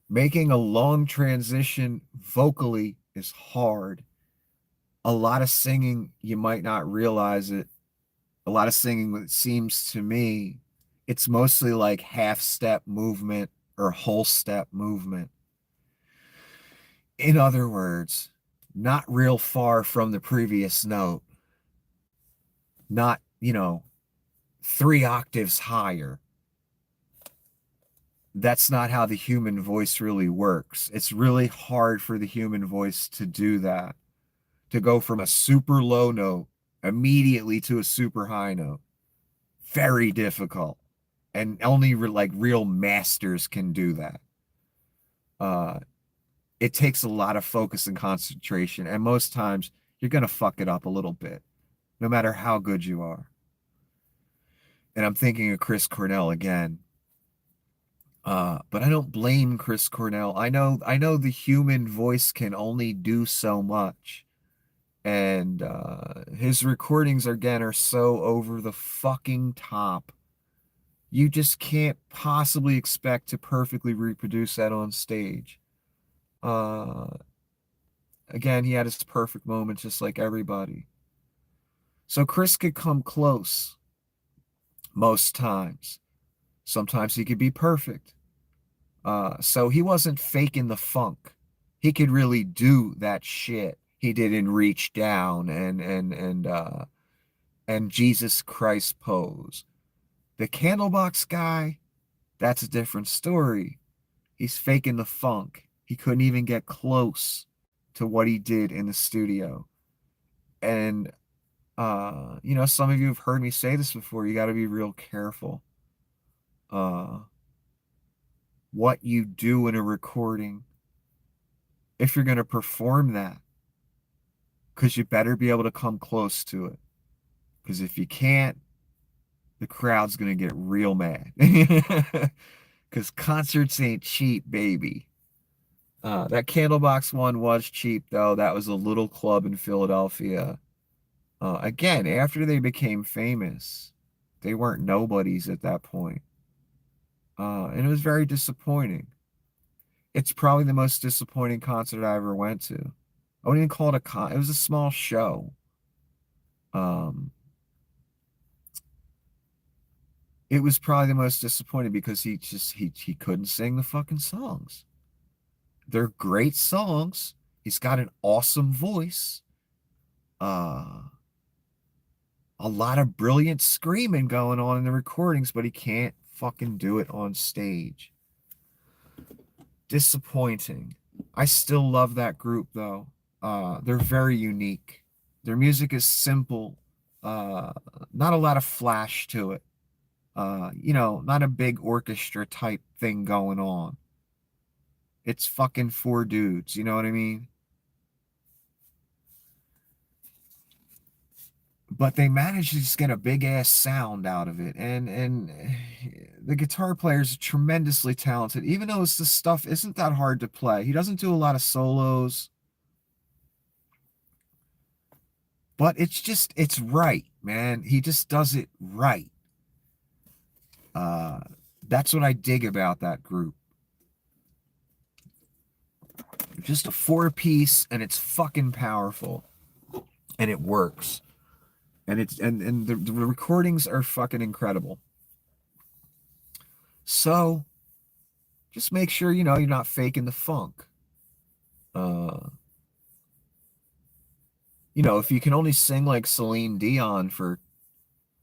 Making a long transition vocally is hard. A lot of singing, you might not realize it. A lot of singing, it seems to me, it's mostly like half step movement or whole step movement. In other words, not real far from the previous note, not, 3 octaves higher. That's not how the human voice really works. It's really hard for the human voice to do that, to go from a super low note immediately to a super high note. Very difficult. And only like real masters can do that. Uh, it takes a lot of focus and concentration, and most times you're gonna fuck it up a little bit, no matter how good you are. And I'm thinking of Chris Cornell again. But I don't blame Chris Cornell. I know the human voice can only do so much. And his recordings again are so over the fucking top. You just can't possibly expect to perfectly reproduce that on stage. Uh, Again, he had his perfect moments just like everybody. So Chris could come close most times. Sometimes he could be perfect. So he wasn't faking the funk. He could really do that shit he did in Reach Down and Jesus Christ Pose. The Candlebox guy, that's a different story. He's faking the funk. He couldn't even get close to what he did in the studio. And some of you have heard me say this before. You got to be real careful. Uh, what you do in a recording, if you're going to perform that, because you better be able to come close to it. Because if you can't, the crowd's going to get real mad. Because concerts ain't cheap, baby. That Candlebox one was cheap, though. That was a little club in Philadelphia. Again, after they became famous, they weren't nobodies at that point. And it was very disappointing. It's probably the most disappointing concert I ever went to. I wouldn't even call it a con. It was a small show. Um, it was probably the most disappointing because he couldn't sing the fucking songs. They're great songs. He's got an awesome voice. Uh, a lot of brilliant screaming going on in the recordings, but he can't fucking do it on stage. Disappointing. I still love that group though. They're very unique. Their music is simple. Uh, Not a lot of flash to it. Not a big orchestra type thing going on. It's fucking 4 dudes, you know what I mean? But they managed to just get a big ass sound out of it. And the guitar player is tremendously talented, even though the stuff isn't that hard to play. He doesn't do a lot of solos, but it's right, man. He just does it right. Uh, that's what I dig about that group. Just a 4 piece, and it's fucking powerful, and it works. And the recordings are fucking incredible. So just make sure you're not faking the funk. Uh, if you can only sing like Celine Dion for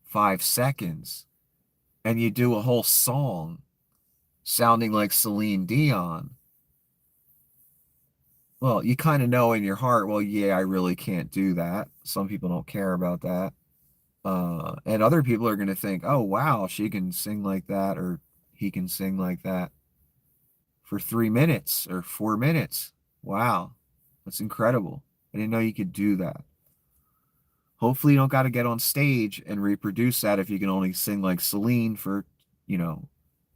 5 seconds and you do a whole song sounding like Celine Dion, well, you kind of know in your heart, well, yeah, I really can't do that. Some people don't care about that. And other people are going to think, oh, wow, she can sing like that, or he can sing like that for 3 minutes or 4 minutes. Wow, that's incredible. I didn't know you could do that. Hopefully, you don't got to get on stage and reproduce that if you can only sing like Celine for, you know,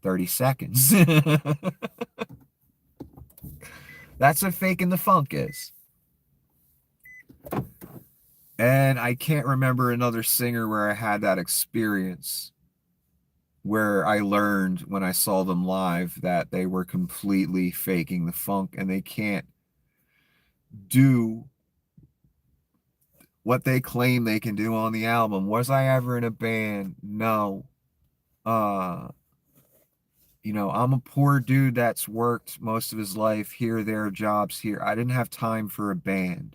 30 seconds. That's what faking the funk is. And I can't remember another singer where I had that experience where I learned when I saw them live that they were completely faking the funk and they can't do what they claim they can do on the album. Was I ever in a band? No. Uh, I'm a poor dude that's worked most of his life here, there, jobs here. I didn't have time for a band.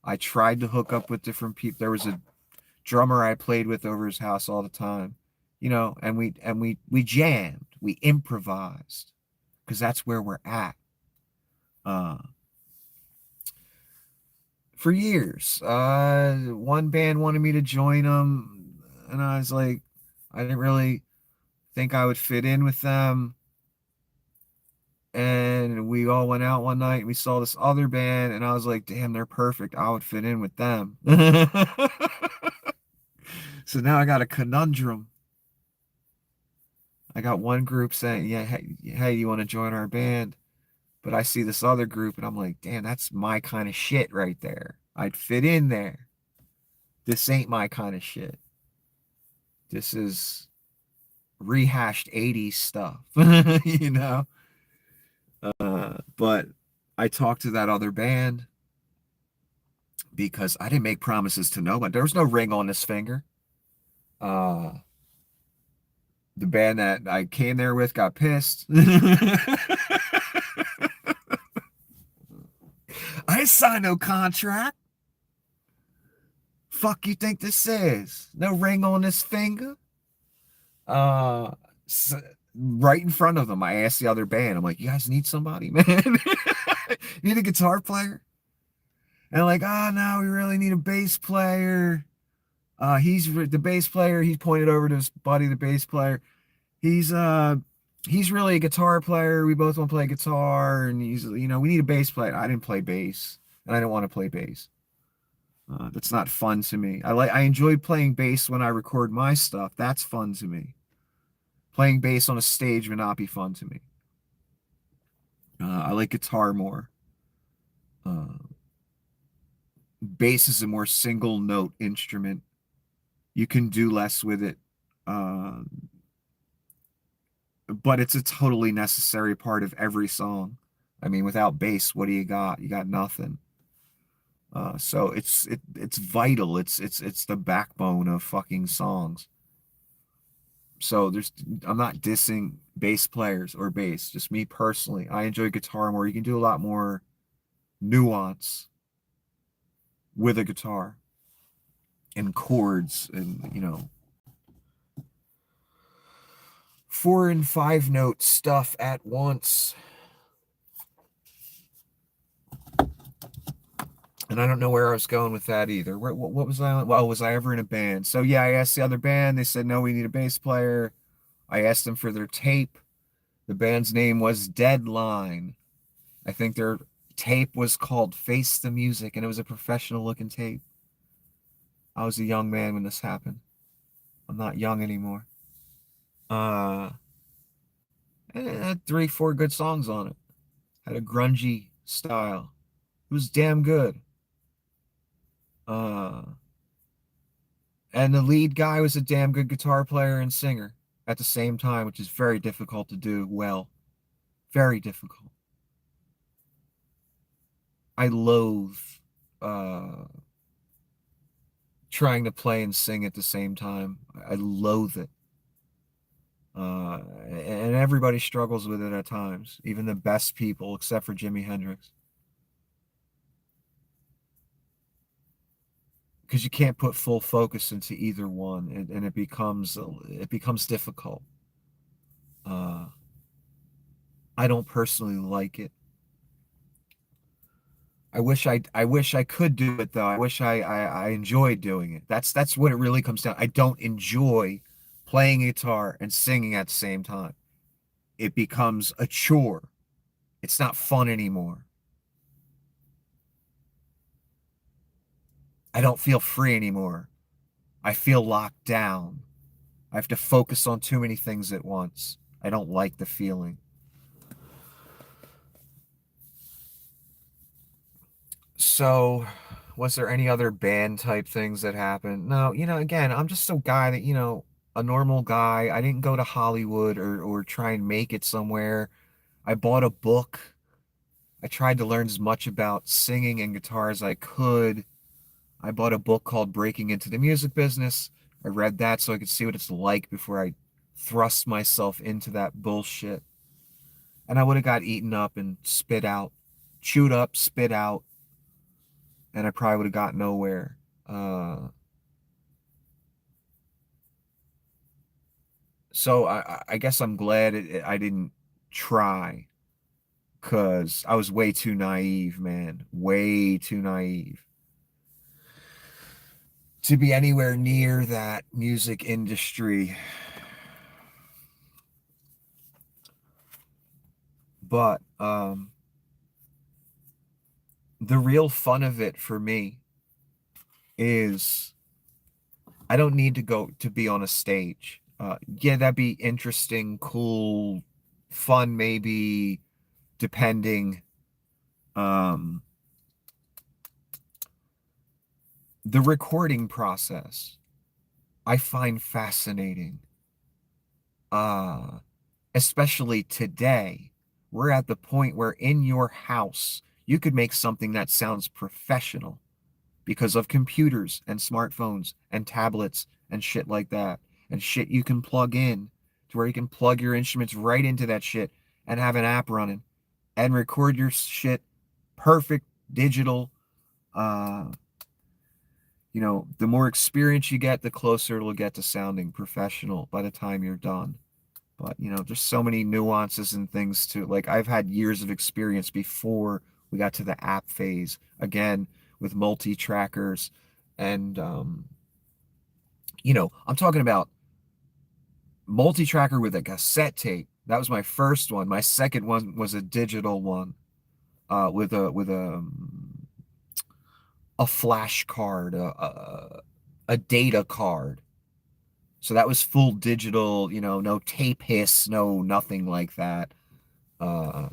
I tried to hook up with different people. There was a drummer I played with over his house all the time, and we jammed, we improvised, because that's where we're at. Uh, for years, one band wanted me to join them, and I was like, I didn't really think I would fit in with them. And we all went out one night and we saw this other band, and I was like, damn, they're perfect. I would fit in with them. So now I got a conundrum. I got one group saying, yeah, hey, you want to join our band? But I see this other group and I'm like, damn, that's my kind of shit right there. I'd fit in there. This ain't my kind of shit. This is rehashed 80s stuff, you know? But I talked to that other band because I didn't make promises to nobody. There was no ring on this finger. Uh, the band that I came there with got pissed. I signed no contract. Fuck you think this is? No ring on this finger. Uh, so, right in front of them, I asked the other band, I'm like, you guys need somebody, man? You need a guitar player? And like, oh no, we really need a bass player. He's the bass player. He pointed over to his buddy, the bass player. He's he's really a guitar player. We both want to play guitar, and we need a bass player. I didn't play bass, and I didn't want to play bass. That's not fun to me. I enjoy playing bass when I record my stuff. That's fun to me. Playing bass on a stage would not be fun to me. I like guitar more. Uh, Bass is a more single note instrument. You can do less with it. Uh, but it's a totally necessary part of every song. I mean, without bass, what do you got? You got nothing. So it's vital. It's the backbone of fucking songs. So I'm not dissing bass players or bass. Just me personally, I enjoy guitar more. You can do a lot more nuance with a guitar and chords and 4 and 5 note stuff at once. And I don't know where I was going with that either. What was I? Well, was I ever in a band? So yeah, I asked the other band. They said no, we need a bass player. I asked them for their tape. The band's name was Deadline. I think their tape was called Face the Music, and it was a professional looking tape. I was a young man when this happened. I'm not young anymore. Uh, it had 3, 4 good songs on it. Had a grungy style. It was damn good. Uh, and the lead guy was a damn good guitar player and singer at the same time, which is very difficult to do well. Very difficult. I loathe uh, trying to play and sing at the same time. I loathe it. And everybody struggles with it at times, even the best people, except for Jimi Hendrix. because you can't put full focus into either one, and it becomes difficult. Uh, I don't personally like it. I wish I could do it though. I wish I enjoyed doing it. That's what it really comes down. I don't enjoy playing guitar and singing at the same time. It becomes a chore. It's not fun anymore. I don't feel free anymore. I feel locked down. I have to focus on too many things at once. I don't like the feeling. So, was there any other band type things that happened? No, again, I'm just a guy that, a normal guy. I didn't go to Hollywood or try and make it somewhere. I bought a book. I tried to learn as much about singing and guitar as I could. I bought a book called Breaking into the Music Business. I read that so I could see what it's like before I thrust myself into that bullshit. And I would have got eaten up and spit out, chewed up, spit out, and I probably would have got nowhere. So I guess I'm glad I didn't try because I was way too naive, man. Way too naive to be anywhere near that music industry. But the real fun of it for me is I don't need to go to be on a stage. Yeah, that'd be interesting, cool, fun, maybe, depending. Um, the recording process I find fascinating. Uh, Especially today, we're at the point where in your house, you could make something that sounds professional because of computers and smartphones and tablets and shit like that. And shit you can plug in to where you can plug your instruments right into that shit and have an app running and record your shit perfect digital. Uh, the more experience you get, the closer it'll get to sounding professional by the time you're done. But, there's so many nuances and things to like. I've had years of experience before we got to the app phase again with multi-trackers and I'm talking about multi-tracker with a cassette tape. That was my first one. My second one was a digital one with a flash card, a data card. So that was full digital, no tape hiss, no nothing like that. Uh,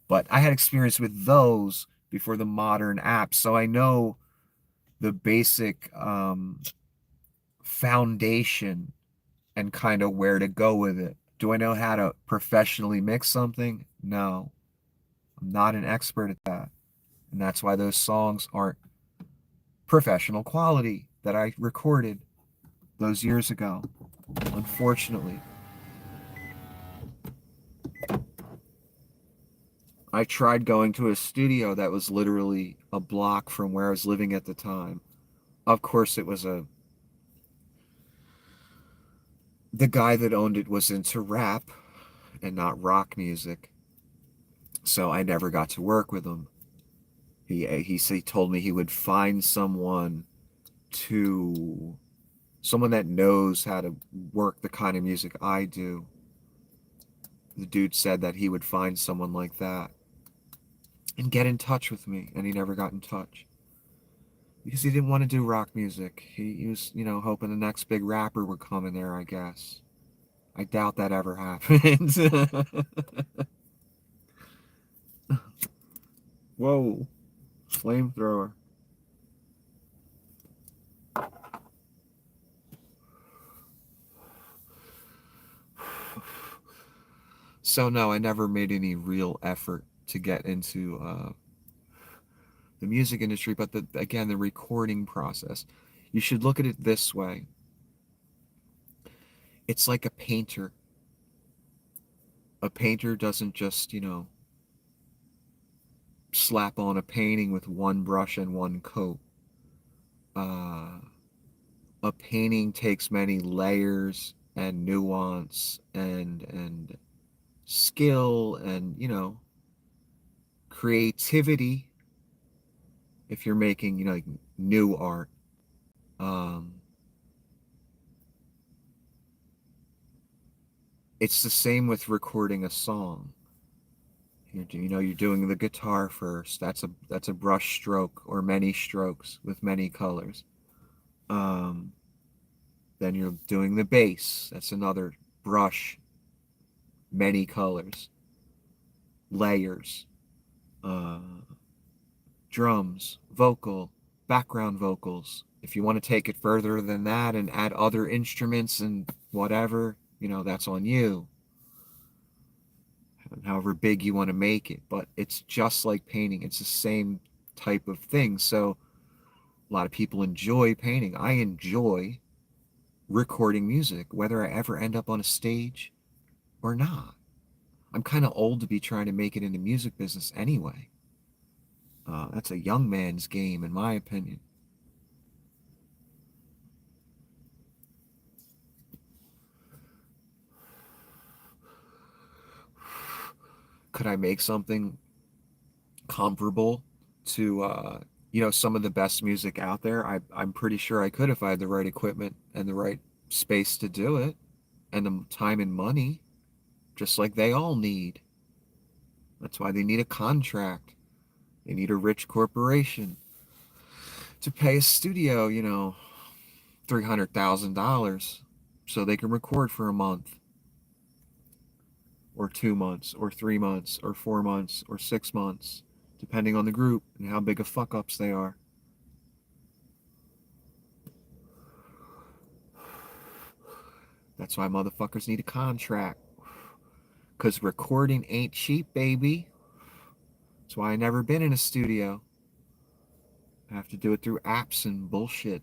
but I had experience with those before the modern apps, so I know the basic foundation and kind of where to go with it. Do I know how to professionally mix something? No, I'm not an expert at that. And that's why those songs aren't professional quality that I recorded those years ago, unfortunately. I tried going to a studio that was literally a block from where I was living at the time. Of course, the guy that owned it was into rap and not rock music. So I never got to work with him. He told me he would find to someone that knows how to work the kind of music I do. The dude said that he would find someone like that and get in touch with me, and he never got in touch because he didn't want to do rock music. He was, hoping the next big rapper would come in there, I guess. I doubt that ever happened. Whoa, flamethrower. So no, I never made any real effort to get into the music industry, but again, the recording process. You should look at it this way. It's like a painter. A painter doesn't just, slap on a painting with one brush and one coat. uh, a painting takes many layers and nuance and skill and, creativity if you're making, like new art. Um, it's the same with recording a song. You're doing the guitar first. That's a brush stroke or many strokes with many colors. Um, then you're doing the bass. That's another brush, many colors, layers, uh, drums, vocal, background vocals. If you want to take it further than that and add other instruments and whatever, that's on you. However big you want to make it. But it's just like painting. It's the same type of thing. So a lot of people enjoy painting. I enjoy recording music, whether I ever end up on a stage or not. I'm kind of old to be trying to make it in the music business anyway. That's a young man's game, in my opinion. Could I make something comparable to, some of the best music out there? I'm pretty sure I could if I had the right equipment and the right space to do it and the time and money, just like they all need. That's why they need a contract. They need a rich corporation to pay a studio, $300,000 so they can record for a month or 2 months or 3 months or 4 months or 6 months, depending on the group and how big of fuck ups they are. That's why motherfuckers need a contract. Because recording ain't cheap, baby. That's why I never been in a studio. I have to do it through apps and bullshit.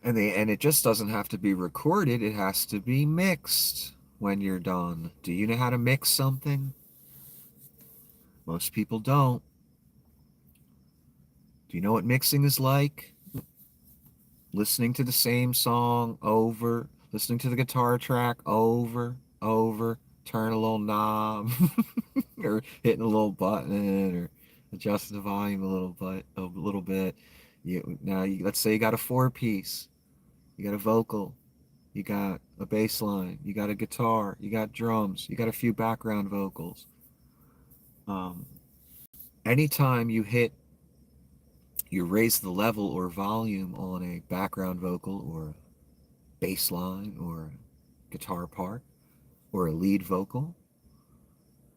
And it just doesn't have to be recorded, it has to be mixed when you're done. Do you know how to mix something? Most people don't. Do you know what mixing is like? Listening to the same song over, listening to the guitar track over, turn a little knob, or hitting a little button, or adjusting the volume a little bit. Let's say you got a four-piece, you got a vocal, you got a bass line, you got a guitar, you got drums, you got a few background vocals. Um, Anytime you raise the level or volume on a background vocal or bass line or a guitar part or a lead vocal,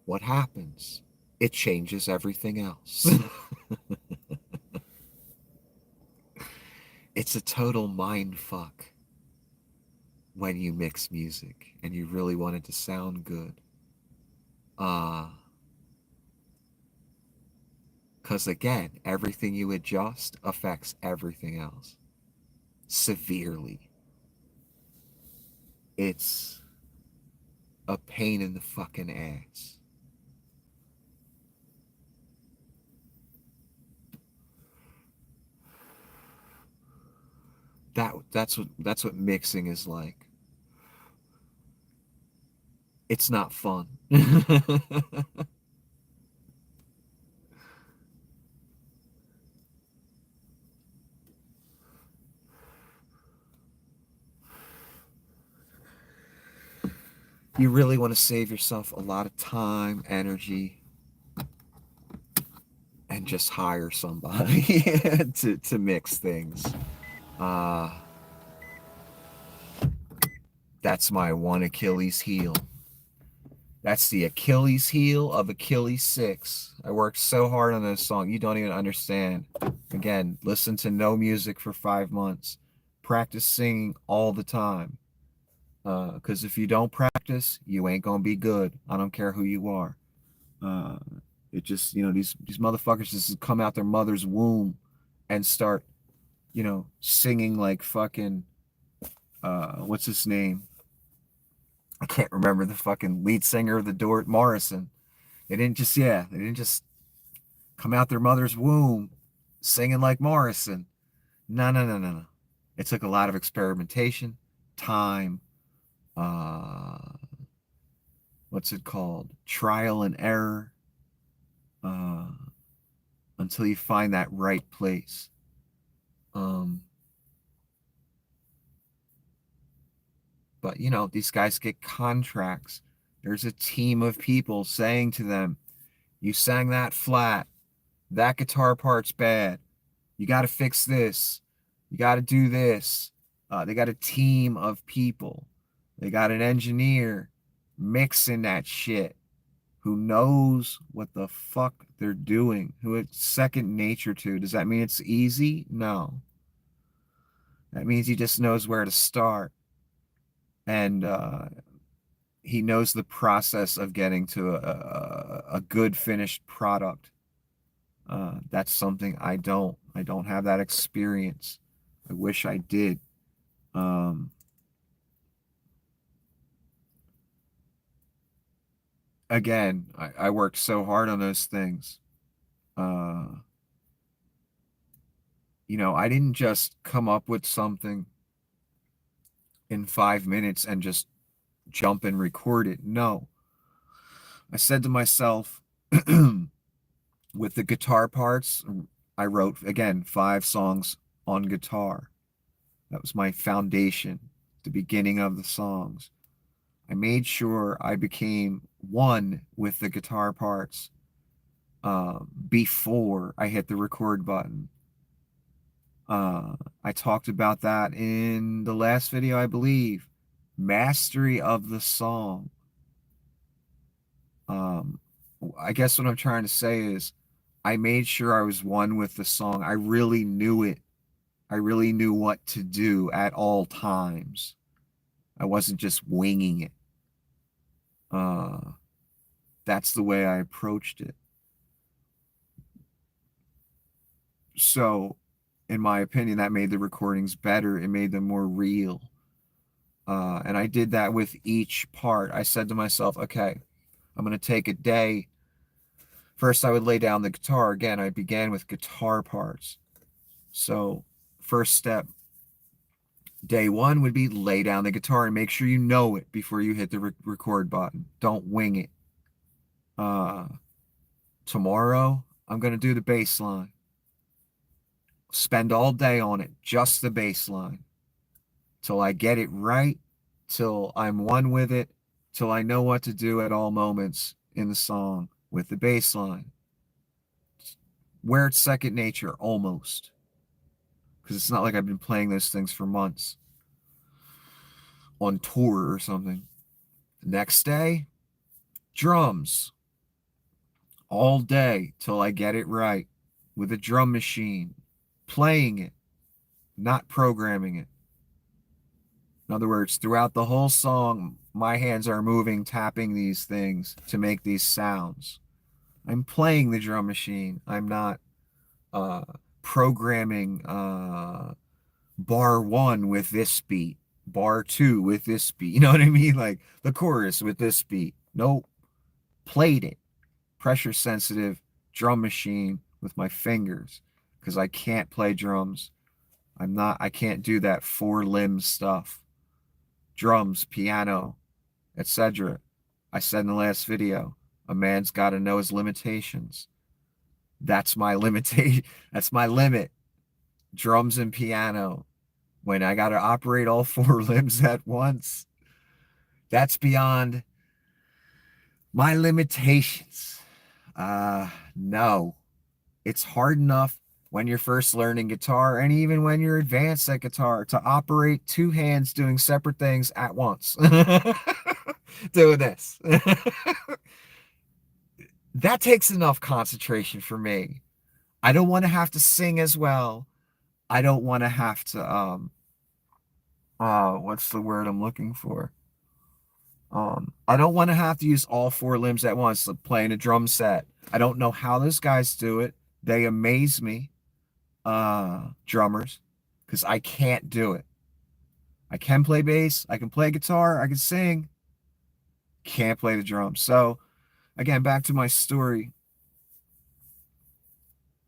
what happens? It changes everything else. It's a total mind fuck when you mix music and you really want it to sound good. Because again, everything you adjust affects everything else severely. It's a pain in the fucking ass. That's what mixing is like. It's not fun. You really want to save yourself a lot of time, energy, and just hire somebody to mix things. Uh, that's my one Achilles heel. That's the Achilles heel of Achilles 6. I worked so hard on this song, you don't even understand. Again, listen to no music for 5 months. Practice singing all the time. Because if you don't practice, you ain't gonna be good. I don't care who you are. Uh, it just, these motherfuckers just come out their mother's womb and start, singing like fucking, what's his name? I can't remember the fucking lead singer of the Door, Morrison. They didn't just come out their mother's womb singing like Morrison. No, no, no, no, no. It took a lot of experimentation, time, uh, what's it called? Trial and error, uh, until you find that right place. Um, but these guys get contracts. There's a team of people saying to them, "You sang that flat. That guitar part's bad. You got to fix this. You got to do this." They got a team of people. They got an engineer mixing that shit who knows what the fuck they're doing, who it's second nature to. Does that mean it's easy? No. That means he just knows where to start. And he knows the process of getting to a good finished product. That's something I don't. I don't have that experience. I wish I did. Um, Again, I worked so hard on those things. Uh, I didn't just come up with something in 5 minutes and just jump and record it. No, I said to myself, with the guitar parts, I wrote again 5 songs on guitar. That was my foundation, the beginning of the songs. I made sure I became one with the guitar parts before I hit the record button. I talked about that in the last video, I believe. Mastery of the song. Um, I guess what I'm trying to say is I made sure I was one with the song. I really knew it. I really knew what to do at all times. I wasn't just winging it. Uh, that's the way I approached it. So, in my opinion, that made the recordings better. It made them more real. And I did that with each part. I said to myself, okay, I'm going to take a day. First, I would lay down the guitar. Again, I began with guitar parts. So, first step, day one would be lay down the guitar and make sure you know it before you hit the record button. Don't wing it. Uh, Tomorrow, I'm going to do the bass line. Spend all day on it, just the bass line, till I get it right, till I'm one with it, till I know what to do at all moments in the song with the bass line. Where it's second nature, almost. Because it's not like I've been playing those things for months on tour or something. The next day, drums. All day till I get it right with a drum machine, playing it, not programming it. In other words, throughout the whole song, my hands are moving, tapping these things to make these sounds. I'm playing the drum machine. I'm not uh, programming bar one with this beat, bar two with this beat. You know what I mean? Like the chorus with this beat. Nope. Played it. Pressure sensitive drum machine with my fingers because I can't play drums. I can't do that 4 limb stuff. Drums, piano, etc. I said in the last video, a man's got to know his limitations. That's my limitation. That's my limit. Drums and piano. When I got to operate all 4 limbs at once, that's beyond my limitations. No, it's hard enough when you're first learning guitar and even when you're advanced at guitar to operate 2 hands doing separate things at once. Doing this. That takes enough concentration for me. I don't want to have to sing as well. I don't want to have to what's the word I'm looking for? I don't want to have to use all 4 limbs at once, like playing a drum set. I don't know how those guys do it. They amaze me, drummers, because I can't do it. I can play bass, I can play guitar, I can sing, Can't play the drums. So again, back to my story.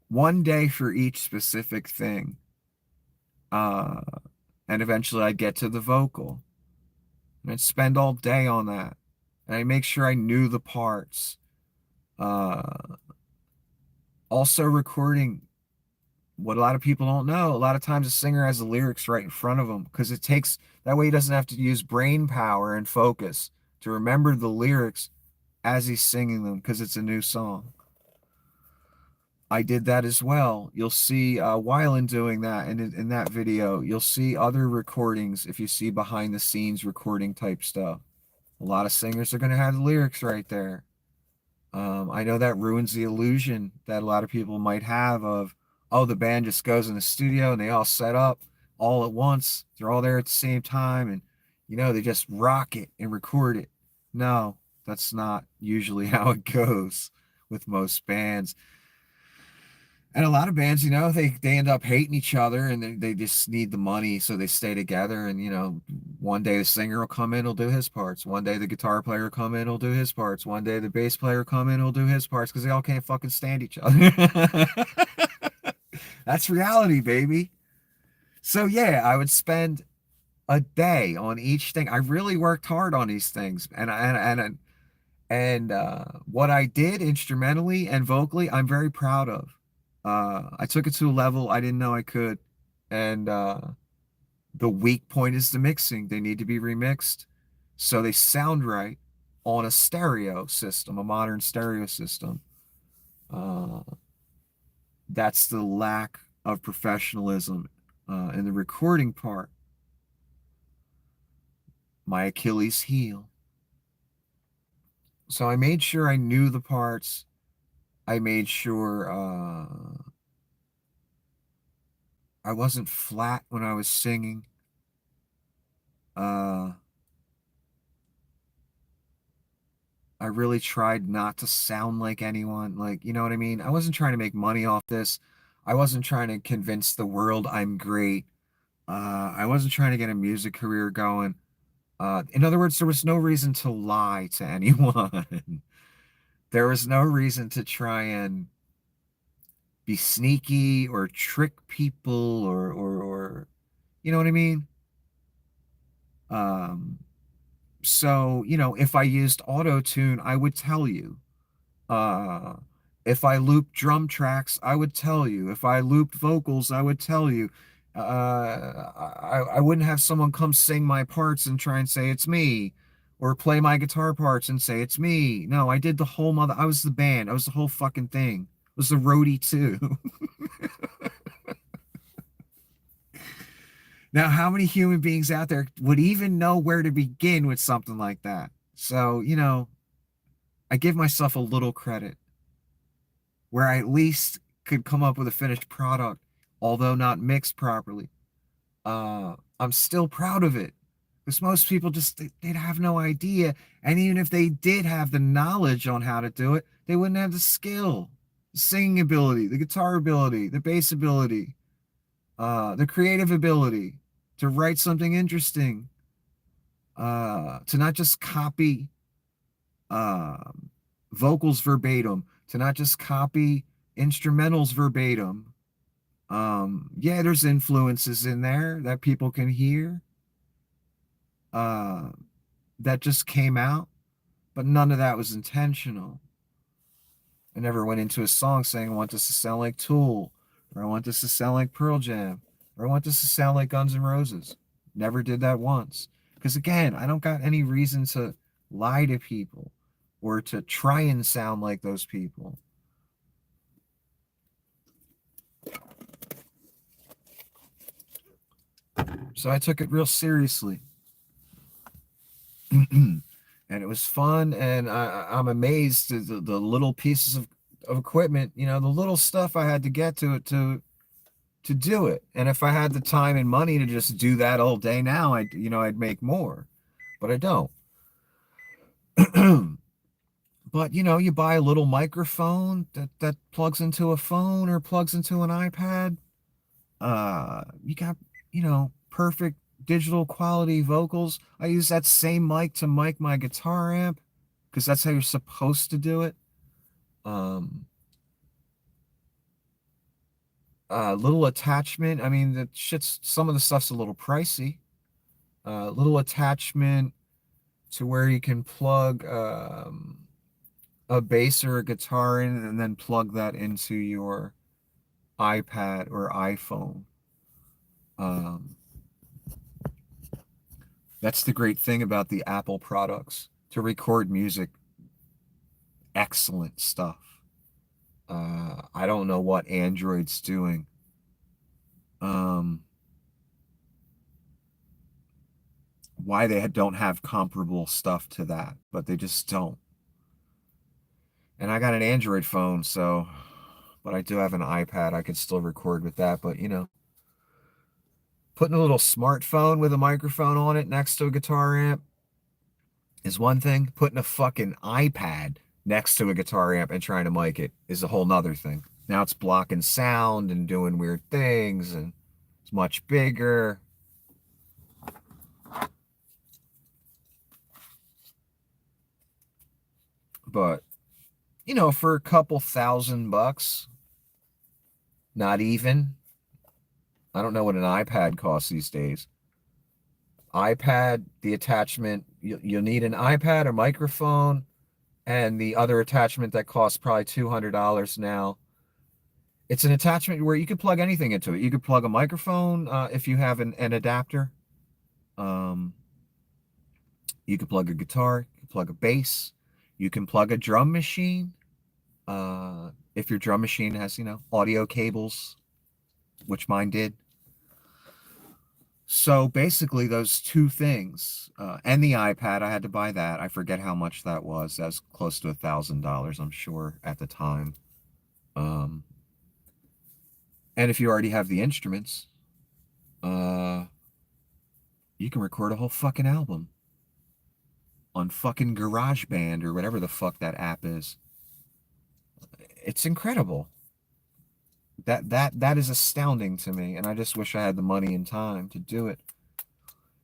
One day for each specific thing. Uh, and eventually I'd get to the vocal. And I'd spend all day on that. And I make sure I knew the parts. Uh, Also recording what a lot of people don't know. A lot of times a singer has the lyrics right in front of him because it takes that way he doesn't have to use brain power and focus to remember the lyrics as he's singing them because it's a new song. I did that as well. You'll see while in doing that, and in that video, you'll see other recordings if you see behind the scenes recording type stuff. A lot of singers are going to have the lyrics right there. I know that ruins the illusion that a lot of people might have of, oh, the band just goes in the studio and they all set up all at once. They're all there at the same time and, they just rock it and record it. No, that's not usually how it goes with most bands. And a lot of bands, they end up hating each other and they just need the money, so they stay together. And, one day the singer will come in, he'll do his parts. One day the guitar player will come in, he'll do his parts. One day the bass player will come in, he'll do his parts because they all can't fucking stand each other. That's reality, baby. So, yeah, I would spend a day on each thing. I really worked hard on these things. And what I did instrumentally and vocally, I'm very proud of. I took it to a level I didn't know I could. And the weak point is the mixing. They need to be remixed so they sound right on a stereo system, a modern stereo system. Uh, that's the lack of professionalism in the recording part. My Achilles heel. So I made sure I knew the parts. I made sure I wasn't flat when I was singing. Uh, I really tried not to sound like anyone. Like, you know what I mean? I wasn't trying to make money off this. I wasn't trying to convince the world I'm great. I wasn't trying to get a music career going. In other words, there was no reason to lie to anyone. There was no reason to try and be sneaky or trick people or you know what I mean? Um, so, if I used auto tune, I would tell you. Uh, if I looped drum tracks, I would tell you. If I looped vocals, I would tell you. I wouldn't have someone come sing my parts and try and say it's me, or play my guitar parts and say it's me. No, I did the whole mother. I was the band. I was the whole fucking thing. I was the roadie too. Now, how many human beings out there would even know where to begin with something like that? So, I give myself a little credit where I at least could come up with a finished product, although not mixed properly. I'm still proud of it because most people just they'd have no idea, and even if they did have the knowledge on how to do it, they wouldn't have the skill, the singing ability, the guitar ability, the bass ability, the creative ability to write something interesting, to not just copy um, vocals verbatim, to not just copy instrumentals verbatim. Yeah, there's influences in there that people can hear uh, that just came out, but none of that was intentional. I never went into a song saying I want this to sound like Tool, or I want this to sound like Pearl Jam, or I want this to sound like Guns N' Roses. Never did that once. Because again, I don't got any reason to lie to people or to try and sound like those people. So I took it real seriously. And it was fun, and I'm amazed at the little pieces of equipment, the little stuff I had to get to it to do it. And if I had the time and money to just do that all day now, I'd make more, but I don't. But you buy a little microphone that plugs into a phone or plugs into an iPad. You got, perfect digital quality vocals. I use that same mic to mic my guitar amp because that's how you're supposed to do it. Um, little attachment. I mean, the shit's some of the stuff's a little pricey. Little attachment to where you can plug a bass or a guitar in and then plug that into your iPad or iPhone. Um, that's the great thing about the Apple products to record music. Excellent stuff. I don't know what Android's doing. Um, why they don't have comparable stuff to that, but they just don't. And I got an Android phone, so, but I do have an iPad. I could still record with that, but putting a little smartphone with a microphone on it next to a guitar amp is one thing. Putting a fucking iPad next to a guitar amp and trying to mic it is a whole nother thing. Now it's blocking sound and doing weird things, and it's much bigger. But, for a couple $1,000, not even. I don't know what an iPad costs these days. iPad, the attachment, you'll need an iPad, a microphone, and the other attachment that costs probably $200 now. It's an attachment where you could plug anything into it. You could plug a microphone if you have an adapter. Um, you could plug a guitar, you can plug a bass, you can plug a drum machine. If your drum machine has, audio cables, which mine did. So basically, those two things, and the iPad, I had to buy that. I forget how much that was. That was close to $1,000, I'm sure, at the time. Um, and if you already have the instruments, uh, you can record a whole fucking album on fucking GarageBand or whatever the fuck that app is. It's incredible. That is astounding to me, and I just wish I had the money and time to do it.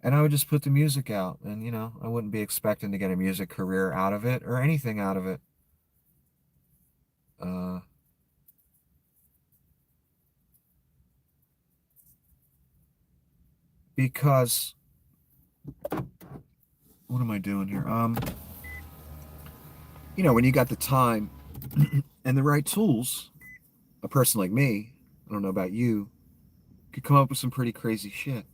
And I would just put the music out, and I wouldn't be expecting to get a music career out of it or anything out of it. Uh, because what am I doing here? When you got the time and the right tools, a person like me, I don't know about you, could come up with some pretty crazy shit.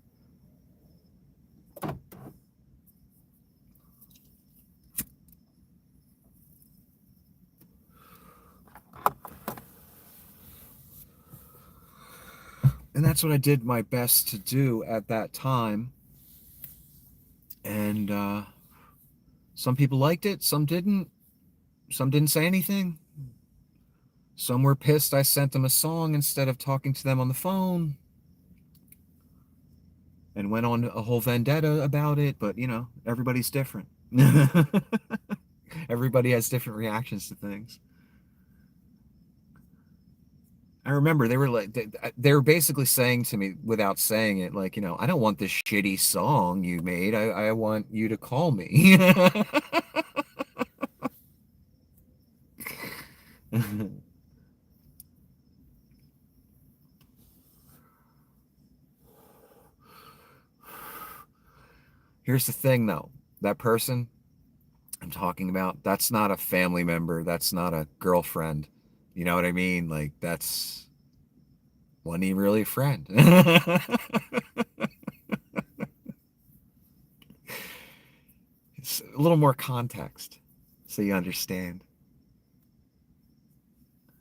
And that's what I did my best to do at that time. And some people liked it, some didn't. Some didn't say anything. Some were pissed I sent them a song instead of talking to them on the phone. And went on a whole vendetta about it, but everybody's different. Everybody has different reactions to things. I remember they were like they were basically saying to me without saying it, like, I don't want this shitty song you made. I want you to call me. Here's the thing though. That person I'm talking about, that's not a family member. That's not a girlfriend. You know what I mean? Like, that's wasn't even really a friend. It's a little more context so you understand.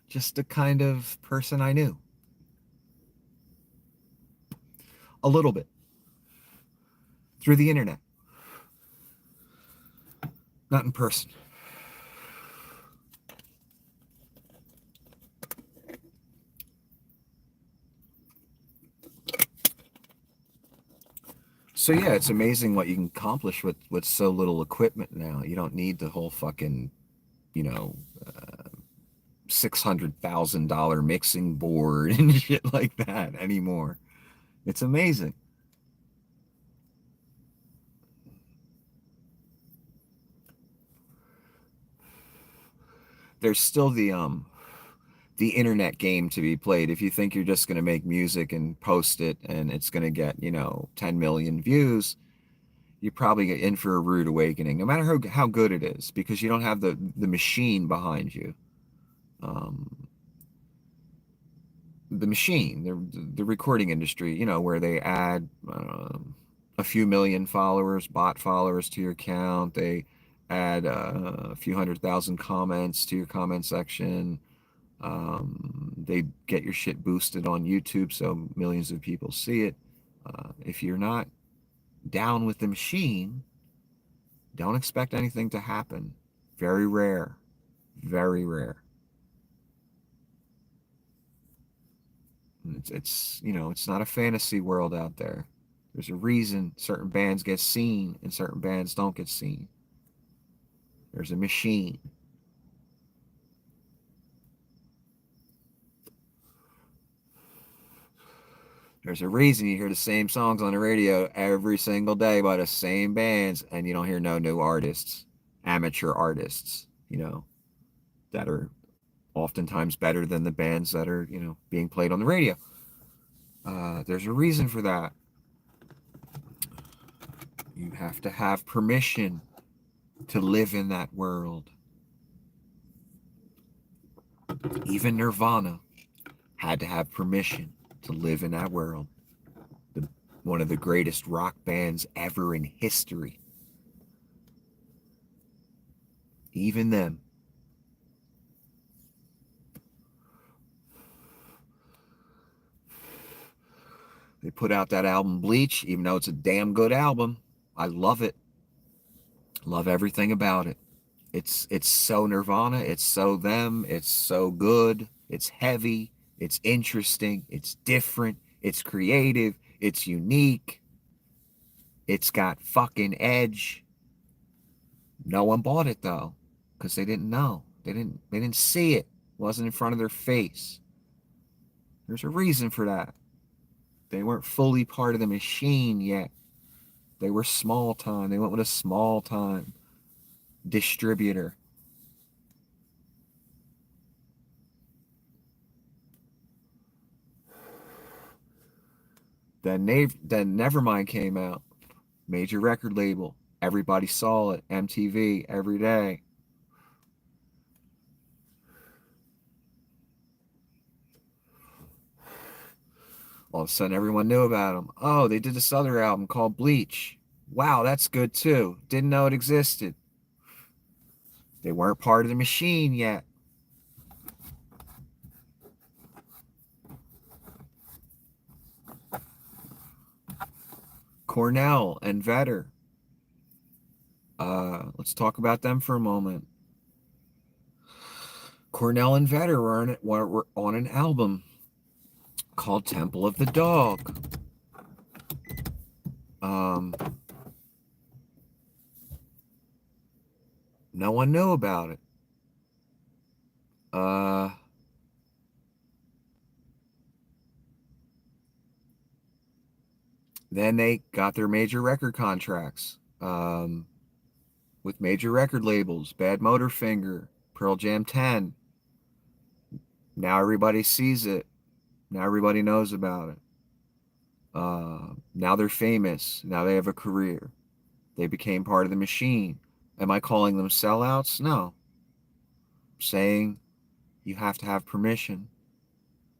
Just the kind of person I knew. A little bit. Through the internet. Not in person. So yeah, it's amazing what you can accomplish with so little equipment now. You don't need the whole fucking, you know, $600,000 mixing board and shit like that anymore. It's amazing. there's still the internet game to be played. If you think you're just going to make music and post it and it's going to get, 10 million views, you probably get in for a rude awakening, no matter how good it is, because you don't have the machine behind you. Um, the machine, the recording industry, where they add a few million followers, bot followers to your account. They add a few 100,000 comments to your comment section. They get your shit boosted on YouTube so millions of people see it. If you're not down with the machine, don't expect anything to happen. Very rare. Very rare. It's not a fantasy world out there. There's a reason certain bands get seen and certain bands don't get seen. There's a machine. There's a reason you hear the same songs on the radio every single day by the same bands, and you don't hear no new artists, amateur artists, that are oftentimes better than the bands that are, being played on the radio. There's a reason for that. You have to have permission to live in that world. Even Nirvana had to have permission to live in that world. One of the greatest rock bands ever in history. Even them. They put out that album Bleach, even though it's a damn good album. I love it. Love everything about it. It's so Nirvana, it's so them, it's so good, it's heavy, it's interesting, it's different, it's creative, it's unique, it's got fucking edge. No one bought it though, because they didn't know. They didn't see it. It wasn't in front of their face. There's a reason for that. They weren't fully part of the machine yet. They were small time. They went with a small time distributor. Then Nevermind came out. Major record label. Everybody saw it. MTV every day. All of a sudden, everyone knew about them. Oh, they did this other album called Bleach. Wow, that's good too. Didn't know it existed. They weren't part of the machine yet. Cornell and Vedder. Let's talk about them for a moment. Cornell and Vedder were on an album called Temple of the Dog. No one knew about it. Then they got their major record contracts with major record labels, Bad Motorfinger, Pearl Jam 10. Now everybody sees it. Now everybody knows about it. Now they're famous. Now they have a career. They became part of the machine. Am I calling them sellouts? No. I'm saying you have to have permission.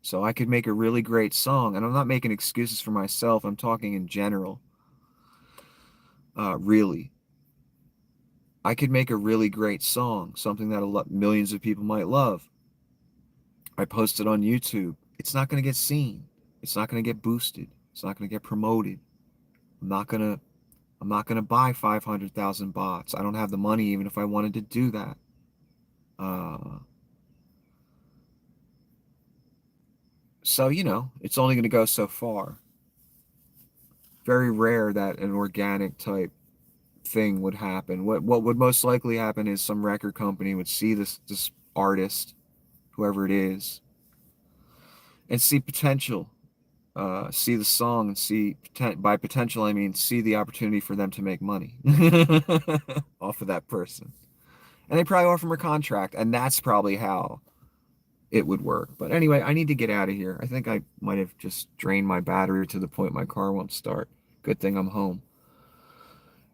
So I could make a really great song, and I'm not making excuses for myself. I'm talking in general. Really. I could make a really great song, something that millions of people might love. I post it on YouTube. It's not going to get seen. It's not going to get boosted. It's not going to get promoted. I'm not going to buy 500,000 bots. I don't have the money even if I wanted to do that. So, it's only going to go so far. Very rare that an organic type thing would happen. What would most likely happen is some record company would see this artist, whoever it is, and see potential. See the song and see, by potential I mean see the opportunity for them to make money off of that person. And they probably offer him a contract, and that's probably how it would work. But anyway, I need to get out of here. I think I might have just drained my battery to the point my car won't start. Good thing I'm home.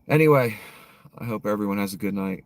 Anyway, I hope everyone has a good night.